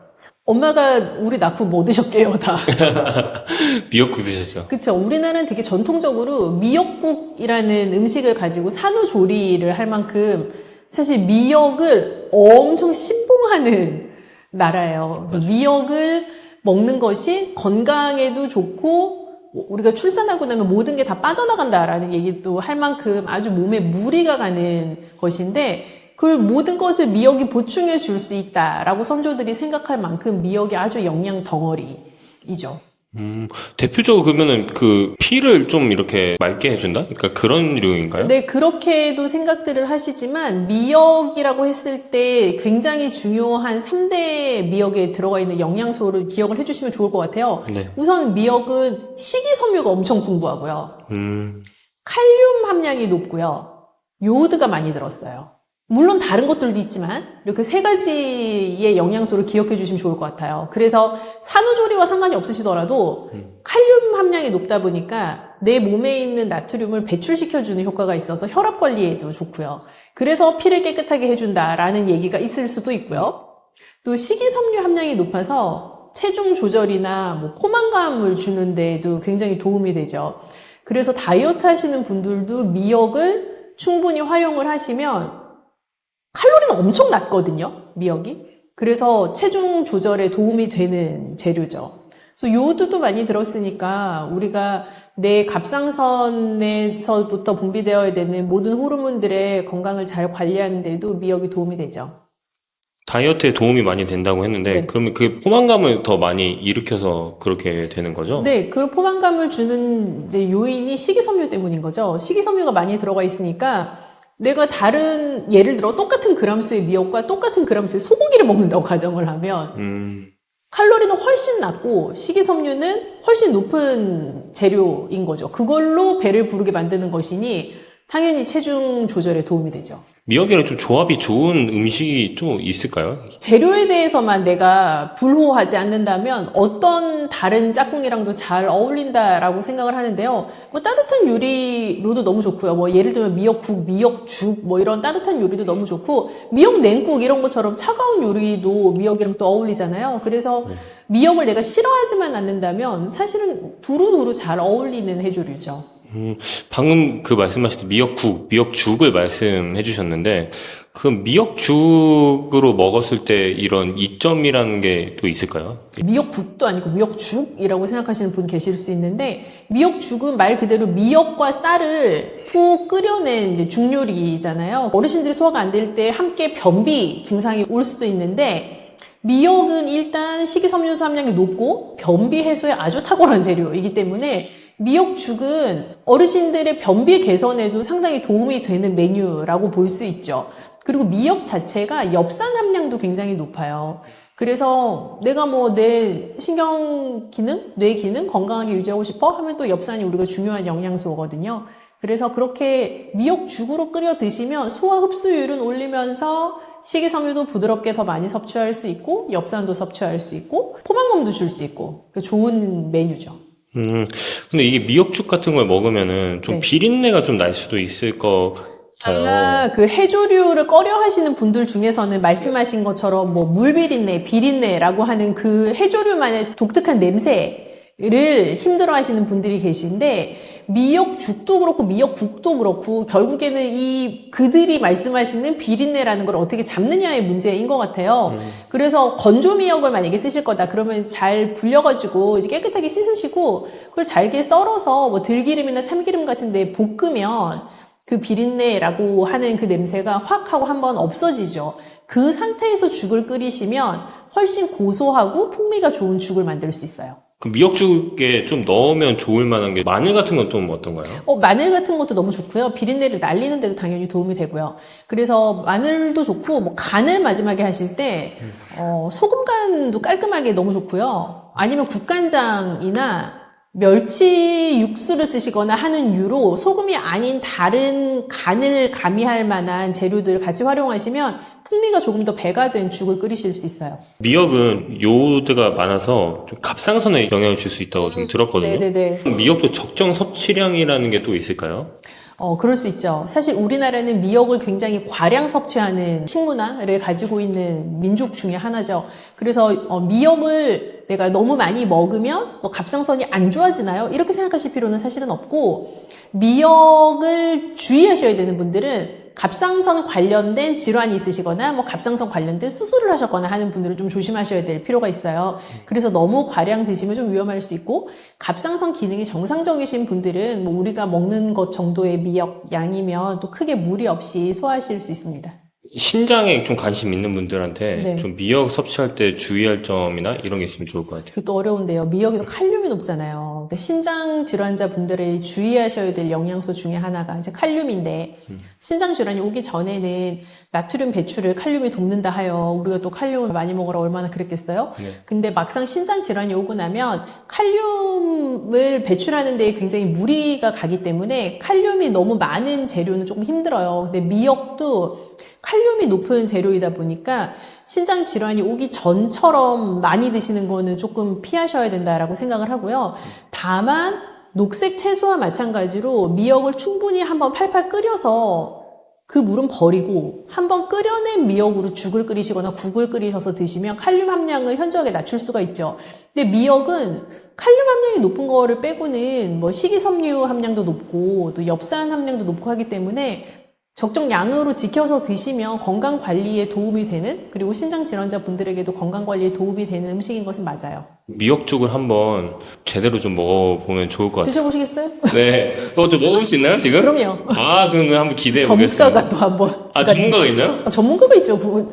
엄마가 우리 낳고 뭐 드셨게요, 다. 미역국 드셨죠? 그쵸. 우리나라는 되게 전통적으로 미역국이라는 음식을 가지고 산후조리를 할 만큼 사실 미역을 엄청 신봉하는 나라예요. 그래서 미역을 먹는 것이 건강에도 좋고 우리가 출산하고 나면 모든 게 다 빠져나간다라는 얘기도 할 만큼 아주 몸에 무리가 가는 것인데 그 모든 것을 미역이 보충해 줄 수 있다라고 선조들이 생각할 만큼 미역이 아주 영양 덩어리이죠. 대표적으로 그러면은 그 피를 좀 이렇게 맑게 해준다? 그러니까 그런 류인가요? 네, 그렇게도 생각들을 하시지만 미역이라고 했을 때 굉장히 중요한 3대 미역에 들어가 있는 영양소를 기억을 해주시면 좋을 것 같아요. 네. 우선 미역은 식이섬유가 엄청 풍부하고요. 칼륨 함량이 높고요. 요오드가 많이 들었어요. 물론 다른 것들도 있지만 이렇게 3가지의 영양소를 기억해 주시면 좋을 것 같아요. 그래서 산후조리와 상관이 없으시더라도 칼륨 함량이 높다 보니까 내 몸에 있는 나트륨을 배출시켜주는 효과가 있어서 혈압 관리에도 좋고요. 그래서 피를 깨끗하게 해준다라는 얘기가 있을 수도 있고요. 또 식이섬유 함량이 높아서 체중 조절이나 뭐 포만감을 주는 데에도 굉장히 도움이 되죠. 그래서 다이어트 하시는 분들도 미역을 충분히 활용을 하시면 칼로리는 엄청 낮거든요, 미역이. 그래서 체중 조절에 도움이 되는 재료죠. 그래서 요오드도 많이 들었으니까 우리가 내 갑상선에서부터 분비되어야 되는 모든 호르몬들의 건강을 잘 관리하는 데도 미역이 도움이 되죠. 다이어트에 도움이 많이 된다고 했는데 네. 그러면 그게 포만감을 더 많이 일으켜서 그렇게 되는 거죠? 네, 그 포만감을 주는 이제 요인이 식이섬유 때문인 거죠. 식이섬유가 많이 들어가 있으니까 내가 다른 예를 들어 똑같은 그람수의 미역과 똑같은 그람수의 소고기를 먹는다고 가정을 하면 칼로리는 훨씬 낮고 식이섬유는 훨씬 높은 재료인 거죠. 그걸로 배를 부르게 만드는 것이니 당연히 체중 조절에 도움이 되죠. 미역이랑 좀 조합이 좋은 음식이 또 있을까요? 재료에 대해서만 내가 불호하지 않는다면 어떤 다른 짝꿍이랑도 잘 어울린다라고 생각을 하는데요. 뭐 따뜻한 요리로도 너무 좋고요. 뭐 예를 들면 미역국, 미역죽 뭐 이런 따뜻한 요리도 너무 좋고 미역 냉국 이런 것처럼 차가운 요리도 미역이랑 또 어울리잖아요. 그래서 미역을 내가 싫어하지만 않는다면 사실은 두루두루 잘 어울리는 해조류죠. 방금 그 말씀하실 때 미역국, 미역죽을 말씀해 주셨는데 그 미역죽으로 먹었을 때 이런 이점이라는 게 또 있을까요? 미역국도 아니고 미역죽이라고 생각하시는 분 계실 수 있는데 미역죽은 말 그대로 미역과 쌀을 푹 끓여낸 이제 죽요리잖아요. 어르신들이 소화가 안 될 때 함께 변비 증상이 올 수도 있는데 미역은 일단 식이섬유소 함량이 높고 변비 해소에 아주 탁월한 재료이기 때문에 미역죽은 어르신들의 변비 개선에도 상당히 도움이 되는 메뉴라고 볼 수 있죠. 그리고 미역 자체가 엽산 함량도 굉장히 높아요. 그래서 내가 뭐 내 신경 기능, 뇌 기능 건강하게 유지하고 싶어 하면 또 엽산이 우리가 중요한 영양소거든요. 그래서 그렇게 미역죽으로 끓여 드시면 소화 흡수율은 올리면서 식이섬유도 부드럽게 더 많이 섭취할 수 있고 엽산도 섭취할 수 있고 포만감도 줄 수 있고 좋은 메뉴죠. 근데 이게 미역죽 같은 걸 먹으면은 좀 네. 비린내가 좀 날 수도 있을 것 같아요. 그 해조류를 꺼려 하시는 분들 중에서는 말씀하신 것처럼 뭐 물비린내, 비린내라고 하는 그 해조류만의 독특한 냄새를 힘들어 하시는 분들이 계신데 미역죽도 그렇고 미역국도 그렇고 결국에는 이 그들이 말씀하시는 비린내라는 걸 어떻게 잡느냐의 문제인 것 같아요. 그래서 건조 미역을 만약에 쓰실 거다 그러면 잘 불려가지고 이제 깨끗하게 씻으시고 그걸 잘게 썰어서 뭐 들기름이나 참기름 같은 데 볶으면 그 비린내라고 하는 그 냄새가 확 하고 한번 없어지죠. 그 상태에서 죽을 끓이시면 훨씬 고소하고 풍미가 좋은 죽을 만들 수 있어요. 그 미역죽에 좀 넣으면 좋을 만한 게 마늘 같은 건 좀 어떤가요? 마늘 같은 것도 너무 좋고요. 비린내를 날리는 데도 당연히 도움이 되고요. 그래서 마늘도 좋고 뭐 간을 마지막에 하실 때 소금 간도 깔끔하게 너무 좋고요. 아니면 국간장이나 멸치 육수를 쓰시거나 하는 유로 소금이 아닌 다른 간을 가미할 만한 재료들 같이 활용하시면 풍미가 조금 더 배가 된 죽을 끓이실 수 있어요. 미역은 요오드가 많아서 좀 갑상선에 영향을 줄 수 있다고 좀 들었거든요. 네네네. 미역도 적정 섭취량이라는 게 또 있을까요? 그럴 수 있죠. 사실 우리나라는 미역을 굉장히 과량 섭취하는 식문화를 가지고 있는 민족 중에 하나죠. 그래서 미역을 내가 너무 많이 먹으면 갑상선이 안 좋아지나요? 이렇게 생각하실 필요는 사실은 없고 미역을 주의하셔야 되는 분들은 갑상선 관련된 질환이 있으시거나 뭐 갑상선 관련된 수술을 하셨거나 하는 분들은 좀 조심하셔야 될 필요가 있어요. 그래서 너무 과량 드시면 좀 위험할 수 있고 갑상선 기능이 정상적이신 분들은 뭐 우리가 먹는 것 정도의 미역 양이면 또 크게 무리 없이 소화하실 수 있습니다. 신장에 좀 관심 있는 분들한테 네. 좀 미역 섭취할 때 주의할 점이나 이런 게 있으면 좋을 것 같아요. 그것도 어려운데요. 미역에도 칼륨이 높잖아요. 근데 신장 질환자 분들이 주의하셔야 될 영양소 중에 하나가 이제 칼륨인데 신장 질환이 오기 전에는 나트륨 배출을 칼륨이 돕는다 하여 우리가 또 칼륨을 많이 먹으라 얼마나 그랬겠어요? 네. 근데 막상 신장 질환이 오고 나면 칼륨을 배출하는 데 굉장히 무리가 가기 때문에 칼륨이 너무 많은 재료는 조금 힘들어요. 근데 미역도 칼륨이 높은 재료이다 보니까 신장 질환이 오기 전처럼 많이 드시는 거는 조금 피하셔야 된다라고 생각을 하고요. 다만 녹색 채소와 마찬가지로 미역을 충분히 한번 팔팔 끓여서 그 물은 버리고 한번 끓여낸 미역으로 죽을 끓이시거나 국을 끓이셔서 드시면 칼륨 함량을 현저하게 낮출 수가 있죠. 근데 미역은 칼륨 함량이 높은 거를 빼고는 뭐 식이섬유 함량도 높고 또 엽산 함량도 높고 하기 때문에 적정 양으로 지켜서 드시면 건강 관리에 도움이 되는 그리고 신장 질환자 분들에게도 건강 관리에 도움이 되는 음식인 것은 맞아요. 미역죽을 한번 제대로 좀 먹어보면 좋을 것 같아요. 드셔보시겠어요? 네. 좀 먹어볼 수 있나요, 지금? 그럼요. 그럼 한번 기대해 보겠습니다. 전문가가 또 한번. 전문가가 있나요? 전문가가 있죠. 그분.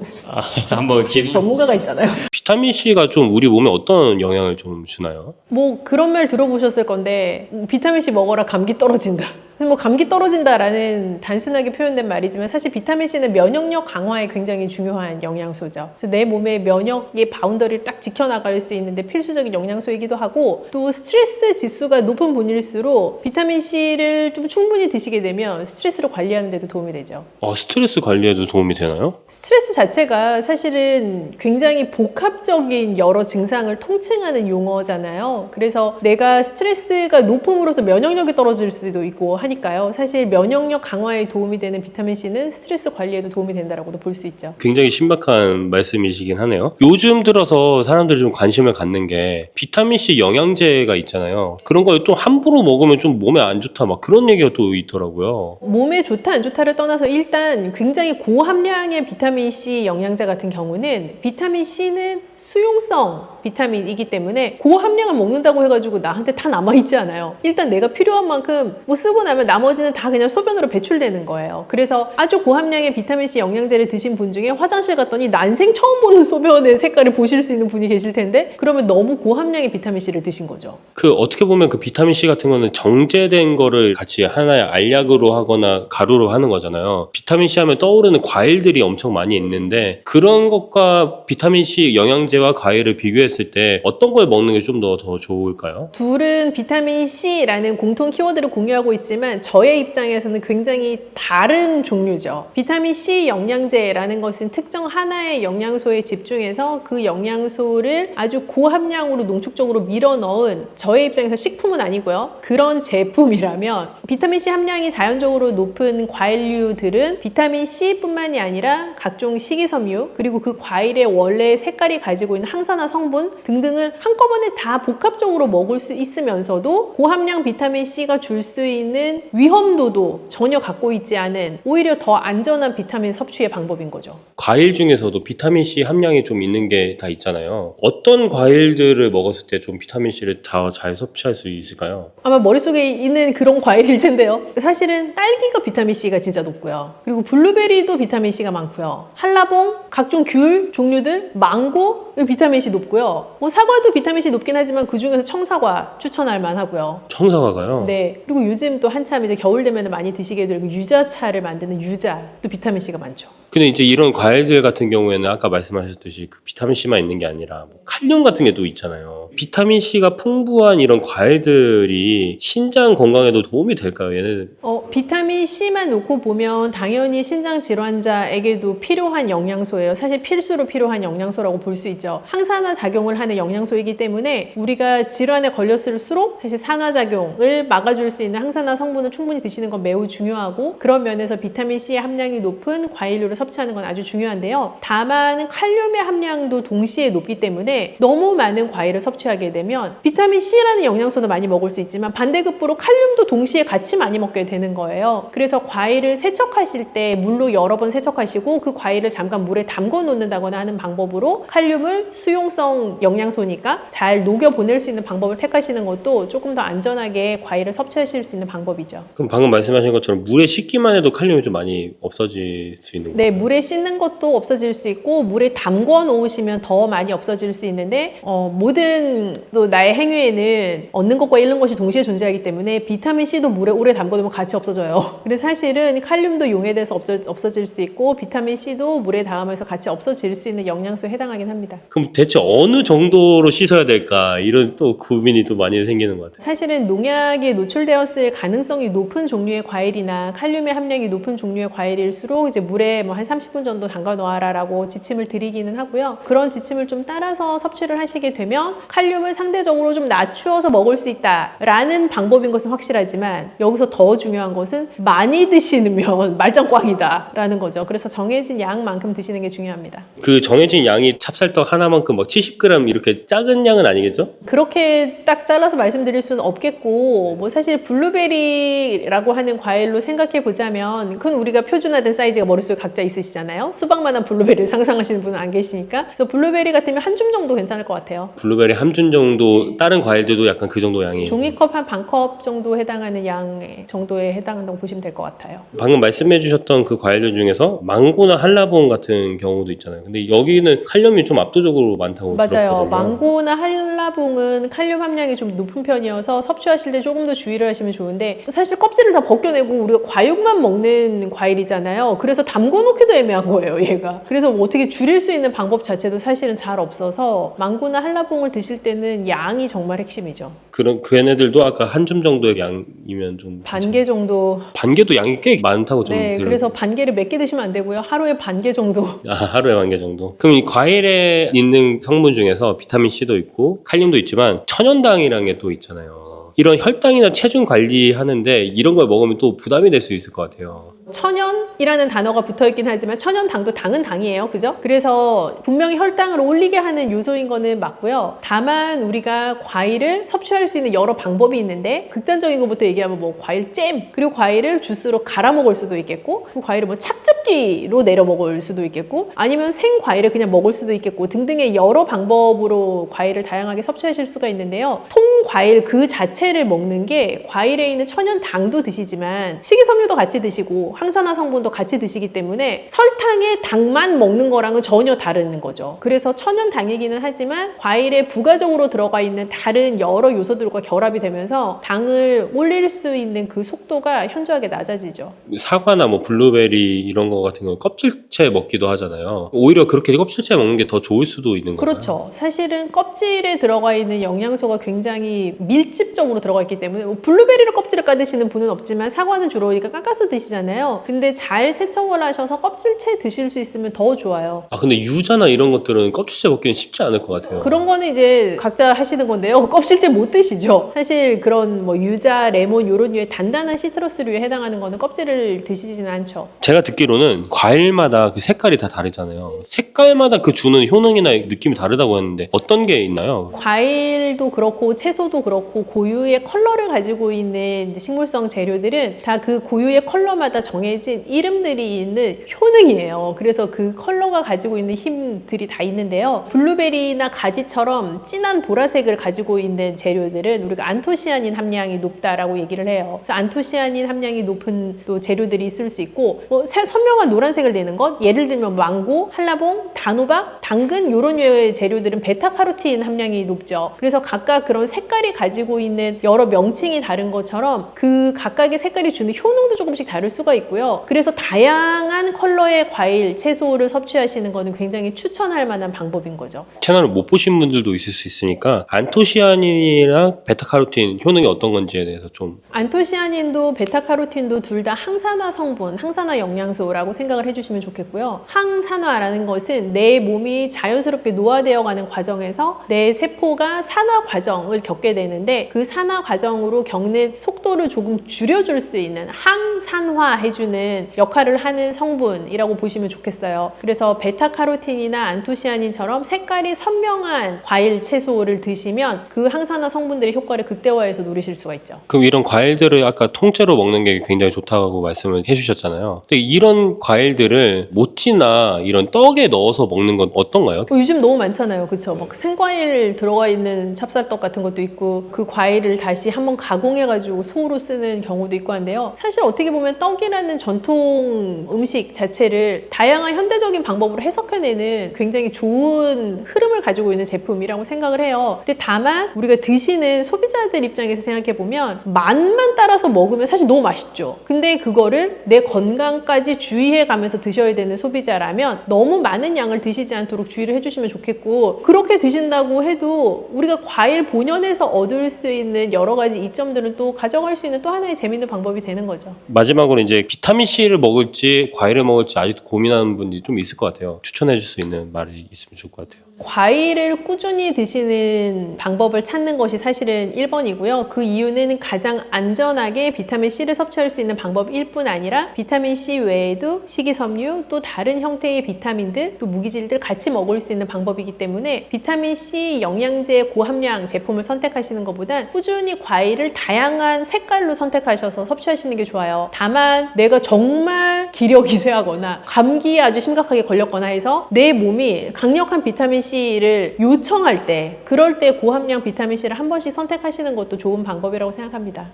한번 전문가가 있잖아요. 비타민C가 좀 우리 몸에 어떤 영향을 좀 주나요? 뭐 그런 말 들어보셨을 건데 비타민C 먹어라 감기 떨어진다. 뭐 감기 떨어진다라는 단순하게 표현된 말이지만 사실 비타민C는 면역력 강화에 굉장히 중요한 영양소죠. 그래서 내 몸의 면역의 바운더리를 딱 지켜나갈 수 있는데 필수적인 영양소이기도 하고 또 스트레스 지수가 높은 분일수록 비타민C를 좀 충분히 드시게 되면 스트레스를 관리하는 데도 도움이 되죠. 스트레스 관리에도 도움이 되나요? 스트레스 자체가 사실은 굉장히 복합적인 여러 증상을 통칭하는 용어잖아요. 그래서 내가 스트레스가 높음으로써 면역력이 떨어질 수도 있고 하니까요. 사실 면역력 강화에 도움이 되는 비타민C는 스트레스 관리에도 도움이 된다라고도 볼 수 있죠. 굉장히 신박한 말씀이시긴 하네요. 요즘 들어서 사람들이 좀 관심을 갖는 게 비타민C 영양제가 있잖아요. 그런 거 또 함부로 먹으면 좀 몸에 안 좋다 막 그런 얘기가 또 있더라고요. 몸에 좋다 안 좋다를 떠나서 일단 굉장히 고함량의 비타민C 영양제 같은 경우는 비타민C는 수용성 비타민이기 때문에 고함량을 먹는다고 해가지고 나한테 다 남아있지 않아요. 일단 내가 필요한 만큼 뭐 쓰고 나면 나머지는 다 그냥 소변으로 배출되는 거예요. 그래서 아주 고함량의 비타민C 영양제를 드신 분 중에 화장실 갔더니 난생 처음 보는 소변의 색깔을 보실 수 있는 분이 계실 텐데 그러면 너무 너무 고함량의 비타민C를 드신 거죠. 그 어떻게 보면 그 비타민 C 같은 거는 정제된 거를 같이 하나의 알약으로 하거나 가루로 하는 거잖아요. 비타민 C 하면 떠오르는 과일들이 엄청 많이 있는데 그런 것과 비타민 C 영양제와 과일을 비교했을 때 어떤 걸 먹는 게 좀 더 좋을까요? 둘은 비타민C라는 공통 키워드를 공유하고 있지만 저의 입장에서는 굉장히 다른 종류죠. 비타민C 영양제라는 것은 특정 하나의 영양소에 집중해서 그 영양소를 아주 고함량으로 농축적으로 밀어 넣은, 저의 입장에서 식품은 아니고요, 그런 제품이라면 비타민C 함량이 자연적으로 높은 과일류들은 비타민C뿐만이 아니라 각종 식이섬유, 그리고 그 과일의 원래 색깔이 가지고 있는 항산화 성분 등등을 한꺼번에 다 복합적으로 먹을 수 있으면서도 고함량 비타민C가 줄 수 있는 위험도도 전혀 갖고 있지 않은, 오히려 더 안전한 비타민 섭취의 방법인 거죠. 과일 중에서도 비타민 C 함량이 좀 있는 게 다 있잖아요. 어떤 과일들을 먹었을 때 좀 비타민 C를 더 잘 섭취할 수 있을까요? 아마 머릿속에 있는 그런 과일일 텐데요. 사실은 딸기가 비타민C가 진짜 높고요. 그리고 블루베리도 비타민C가 많고요. 한라봉, 각종 귤 종류들, 망고 비타민C 높고요. 뭐 사과도 비타민C 높긴 하지만 그 중에서 청사과 추천할 만하고요. 청사과가요? 네. 그리고 요즘 또 한참 이제 겨울 되면 많이 드시게 될 유자차를 만드는 유자, 또 비타민C가 많죠. 근데 이제 이런 과일들 같은 경우에는 아까 말씀하셨듯이 그 비타민 C만 있는 게 아니라 뭐 칼륨 같은 게 또 있잖아요. 비타민 C가 풍부한 이런 과일들이 신장 건강에도 도움이 될까요, 얘네들? 비타민 C만 놓고 보면 당연히 신장 질환자에게도 필요한 영양소예요. 사실 필수로 필요한 영양소라고 볼 수 있죠. 항산화 작용을 하는 영양소이기 때문에 우리가 질환에 걸렸을수록 사실 산화작용을 막아줄 수 있는 항산화 성분을 충분히 드시는 건 매우 중요하고, 그런 면에서 비타민 C의 함량이 높은 과일류를 섭취하는 건 아주 중요한데요. 다만 칼륨의 함량도 동시에 높기 때문에 너무 많은 과일을 섭취하게 되면 비타민 C라는 영양소도 많이 먹을 수 있지만 반대급부로 칼륨도 동시에 같이 많이 먹게 되는 거예요. 그래서 과일을 세척하실 때 물로 여러 번 세척하시고 그 과일을 잠깐 물에 담궈 놓는다거나 하는 방법으로 칼륨을 수용성 영양소니까 잘 녹여 보낼 수 있는 방법을 택하시는 것도 조금 더 안전하게 과일을 섭취하실 수 있는 방법이죠. 그럼 방금 말씀하신 것처럼 물에 씻기만 해도 칼륨이 좀 많이 없어질 수 있는 거예요? 네, 물에 씻는 것도 없어질 수 있고 물에 담궈 놓으시면 더 많이 없어질 수 있는데, 모든 또 나의 행위에는 얻는 것과 잃는 것이 동시에 존재하기 때문에 비타민 C도 물에 오래 담궈 놓으면 같이 없어져요. 그래서 사실은 칼륨도 용해돼서 없어질 수 있고 비타민 C도 물에 닿으면서 같이 없어질 수 있는 영양소에 해당하긴 합니다. 그럼 대체 어느 정도로 씻어야 될까? 이런 또 고민이 또 많이 생기는 것 같아요. 사실은 농약에 노출되었을 가능성이 높은 종류의 과일이나 칼륨의 함량이 높은 종류의 과일일수록 이제 물에 뭐 한 30분 정도 담가 놓아라라고 지침을 드리기는 하고요. 그런 지침을 좀 따라서 섭취를 하시게 되면 칼륨을 상대적으로 좀 낮추어서 먹을 수 있다라는 방법인 것은 확실하지만, 여기서 더 중요한 것은 많이 드시면 말짱꽝이다라는 거죠. 그래서 정해진 양만큼 드시는 게 중요합니다. 그 정해진 양이 찹쌀떡 하나만큼 막 70g 이렇게 작은 양은 아니겠죠? 그렇게 딱 잘라서 말씀드릴 수는 없겠고, 뭐 사실 블루베리라고 하는 과일로 생각해 보자면 그건 우리가 표준화된 사이즈가 머릿속에 각자 있으시잖아요. 수박만한 블루베리를 상상하시는 분은 안 계시니까. 그래서 블루베리 같으면 한 줌 정도 괜찮을 것 같아요. 블루베리 한 줌 정도, 다른 과일들도 약간 그 정도 양이에요. 종이컵 한 반컵 정도 해당하는 양 정도에 해당한다고 보시면 될 것 같아요. 방금 말씀해 주셨던 그 과일들 중에서 망고나 한라봉 같은 경우도 있잖아요. 근데 여기는 칼륨이 좀 압도적으로 많다고 맞아요. 들었거든요. 망고나 한라봉은 칼륨 함량이 좀 높은 편이어서 섭취하실 때 조금 더 주의를 하시면 좋은데, 사실 껍질을 다 벗겨내고 우리가 과육만 먹는 과일이잖아요. 그래서 담궈놓기도 애매한 거예요, 얘가. 그래서 뭐 어떻게 줄일 수 있는 방법 자체도 사실은 잘 없어서 망고나 한라봉을 드실 때는 양이 정말 핵심이죠. 그런 그 얘네들도 아까 한 줌 정도의 양이면 좀 반개 정도. 반개도 양이 꽤 많다고 좀 네, 들어요. 그래서 반개를 몇 개 드시면 안 되고요. 하루에 반개 정도. 하루에 반 개 정도. 그럼 이 과일에 있는 성분 중에서 비타민 C도 있고 칼륨도 있지만 천연당이라는 게 또 있잖아요. 이런 혈당이나 체중 관리하는데 이런 걸 먹으면 또 부담이 될 수 있을 것 같아요. 천연이라는 단어가 붙어있긴 하지만 천연당도 당은 당이에요. 그죠? 그래서 분명히 혈당을 올리게 하는 요소인 거는 맞고요. 다만 우리가 과일을 섭취할 수 있는 여러 방법이 있는데, 극단적인 것부터 얘기하면 뭐 과일 잼, 그리고 과일을 주스로 갈아 먹을 수도 있겠고, 그 과일을 뭐 착즙기로 내려 먹을 수도 있겠고, 아니면 생 과일을 그냥 먹을 수도 있겠고 등등의 여러 방법으로 과일을 다양하게 섭취하실 수가 있는데요. 통과일 그 자체를 먹는 게 과일에 있는 천연당도 드시지만 식이섬유도 같이 드시고 항산화 성분도 같이 드시기 때문에 설탕에 당만 먹는 거랑은 전혀 다른 거죠. 그래서 천연당이기는 하지만 과일에 부가적으로 들어가 있는 다른 여러 요소들과 결합이 되면서 당을 올릴 수 있는 그 속도가 현저하게 낮아지죠. 사과나 뭐 블루베리 이런 거 같은 건 껍질째 먹기도 하잖아요. 오히려 그렇게 껍질째 먹는 게 더 좋을 수도 있는 거예요. 그렇죠. 사실은 껍질에 들어가 있는 영양소가 굉장히 밀집적으로 들어가 있기 때문에 뭐 블루베리를 껍질을 까드시는 분은 없지만 사과는 주로 우리가 깎아서 드시잖아요. 근데 잘 세척을 하셔서 껍질째 드실 수 있으면 더 좋아요. 아 근데 유자나 이런 것들은 껍질째 먹기는 쉽지 않을 것 같아요. 그런 거는 이제 각자 하시는 건데요. 껍질째 못 드시죠. 사실 그런 뭐 유자, 레몬 이런 류의 단단한 시트러스류에 해당하는 거는 껍질을 드시지는 않죠. 제가 듣기로는 과일마다 그 색깔이 다 다르잖아요. 색깔마다 그 주는 효능이나 느낌이 다르다고 했는데 어떤 게 있나요? 과일도 그렇고 채소도 그렇고 고유의 컬러를 가지고 있는 이제 식물성 재료들은 다 그 고유의 컬러마다 정해진 이름들이 있는 효능이에요. 그래서 그 컬러가 가지고 있는 힘들이 다 있는데요. 블루베리나 가지처럼 진한 보라색을 가지고 있는 재료들은 우리가 안토시아닌 함량이 높다라고 얘기를 해요. 그래서 안토시아닌 함량이 높은 또 재료들이 있을 수 있고 뭐 선명한 노란색을 내는 것, 예를 들면 망고, 한라봉, 단호박, 당근 이런 류의 재료들은 베타카로틴 함량이 높죠. 그래서 각각 그런 색깔이 가지고 있는 여러 명칭이 다른 것처럼 그 각각의 색깔이 주는 효능도 조금씩 다를 수가 있고요. 그래서 다양한 컬러의 과일, 채소를 섭취하시는 거는 굉장히 추천할 만한 방법인 거죠. 채널을 못 보신 분들도 있을 수 있으니까 안토시아닌이랑 베타카로틴 효능이 어떤 건지에 대해서 좀. 안토시아닌도 베타카로틴도 둘 다 항산화 성분, 항산화 영양소라고 생각을 해주시면 좋겠고요. 항산화라는 것은 내 몸이 자연스럽게 노화되어 가는 과정에서 내 세포가 산화 과정을 겪게 되는데 그 산화 과정으로 겪는 속도를 조금 줄여줄 수 있는 항산화해주는 역할을 하는 성분이라고 보시면 좋겠어요. 그래서 베타카로틴이나 안토시아닌처럼 색깔이 선명한 과일, 채소를 드시면 그 항산화 성분들의 효과를 극대화해서 누리실 수가 있죠. 그럼 이런 과일들을 아까 통째로 먹는 게 굉장히 좋다고 말씀을 해주셨잖아요. 근데 이런 과일들을 모찌나 이런 떡에 넣어서 먹는 건 어떤가요? 요즘 너무 많잖아요. 그쵸? 막 생과일 들어가 있는 찹쌀떡 같은 것도 있고 그 과일을 다시 한번 가공해가지고 소로 쓰는 경우도 있고 한데요. 사실 어떻게 보면 떡이라는 전통 음식 자체를 다양한 현대적인 방법으로 해석해내는 굉장히 좋은 흐름을 가지고 있는 제품이라고 생각을 해요. 근데 다만 우리가 드시는 소비자들 입장에서 생각해보면 맛만 따라서 먹으면 사실 너무 맛있죠. 근데 그거를 내 건강까지 주의해가면서 드셔야 되는 소비자라면 너무 많은 양을 드시지 않도록 주의를 해주시면 좋겠고, 그렇게 드신다고 해도 우리가 과일 본연에서 얻을 수 있는 여러 가지 이점들은 또 가져갈 수 있는 또 하나의 재밌는 방법이 되는 거죠. 마지막으로 이제 비타민C를 먹을지 과일을 먹을지 아직도 고민하는 분들이 좀 있을 것 같아요. 추천해 줄 수 있는 말이 있으면 좋을 것 같아요. 과일을 꾸준히 드시는 방법을 찾는 것이 사실은 1번이고요. 그 이유는 가장 안전하게 비타민C를 섭취할 수 있는 방법일 뿐 아니라 비타민C 외에도 식이섬유, 또 다른 형태의 비타민들, 또 무기질들 같이 먹을 수 있는 방법이기 때문에 비타민C 영양제 고함량 제품을 선택하시는 것보단 꾸준히 과일을 다양한 색깔로 선택하셔서 섭취하시는 게 좋아요. 다만 내가 정말 기력이 쇠하거나 감기에 아주 심각하게 걸렸거나 해서 내 몸이 강력한 비타민C를 요청할 때, 그럴 때 고함량 비타민C를 한 번씩 선택하시는 것도 좋은 방법이라고 생각합니다.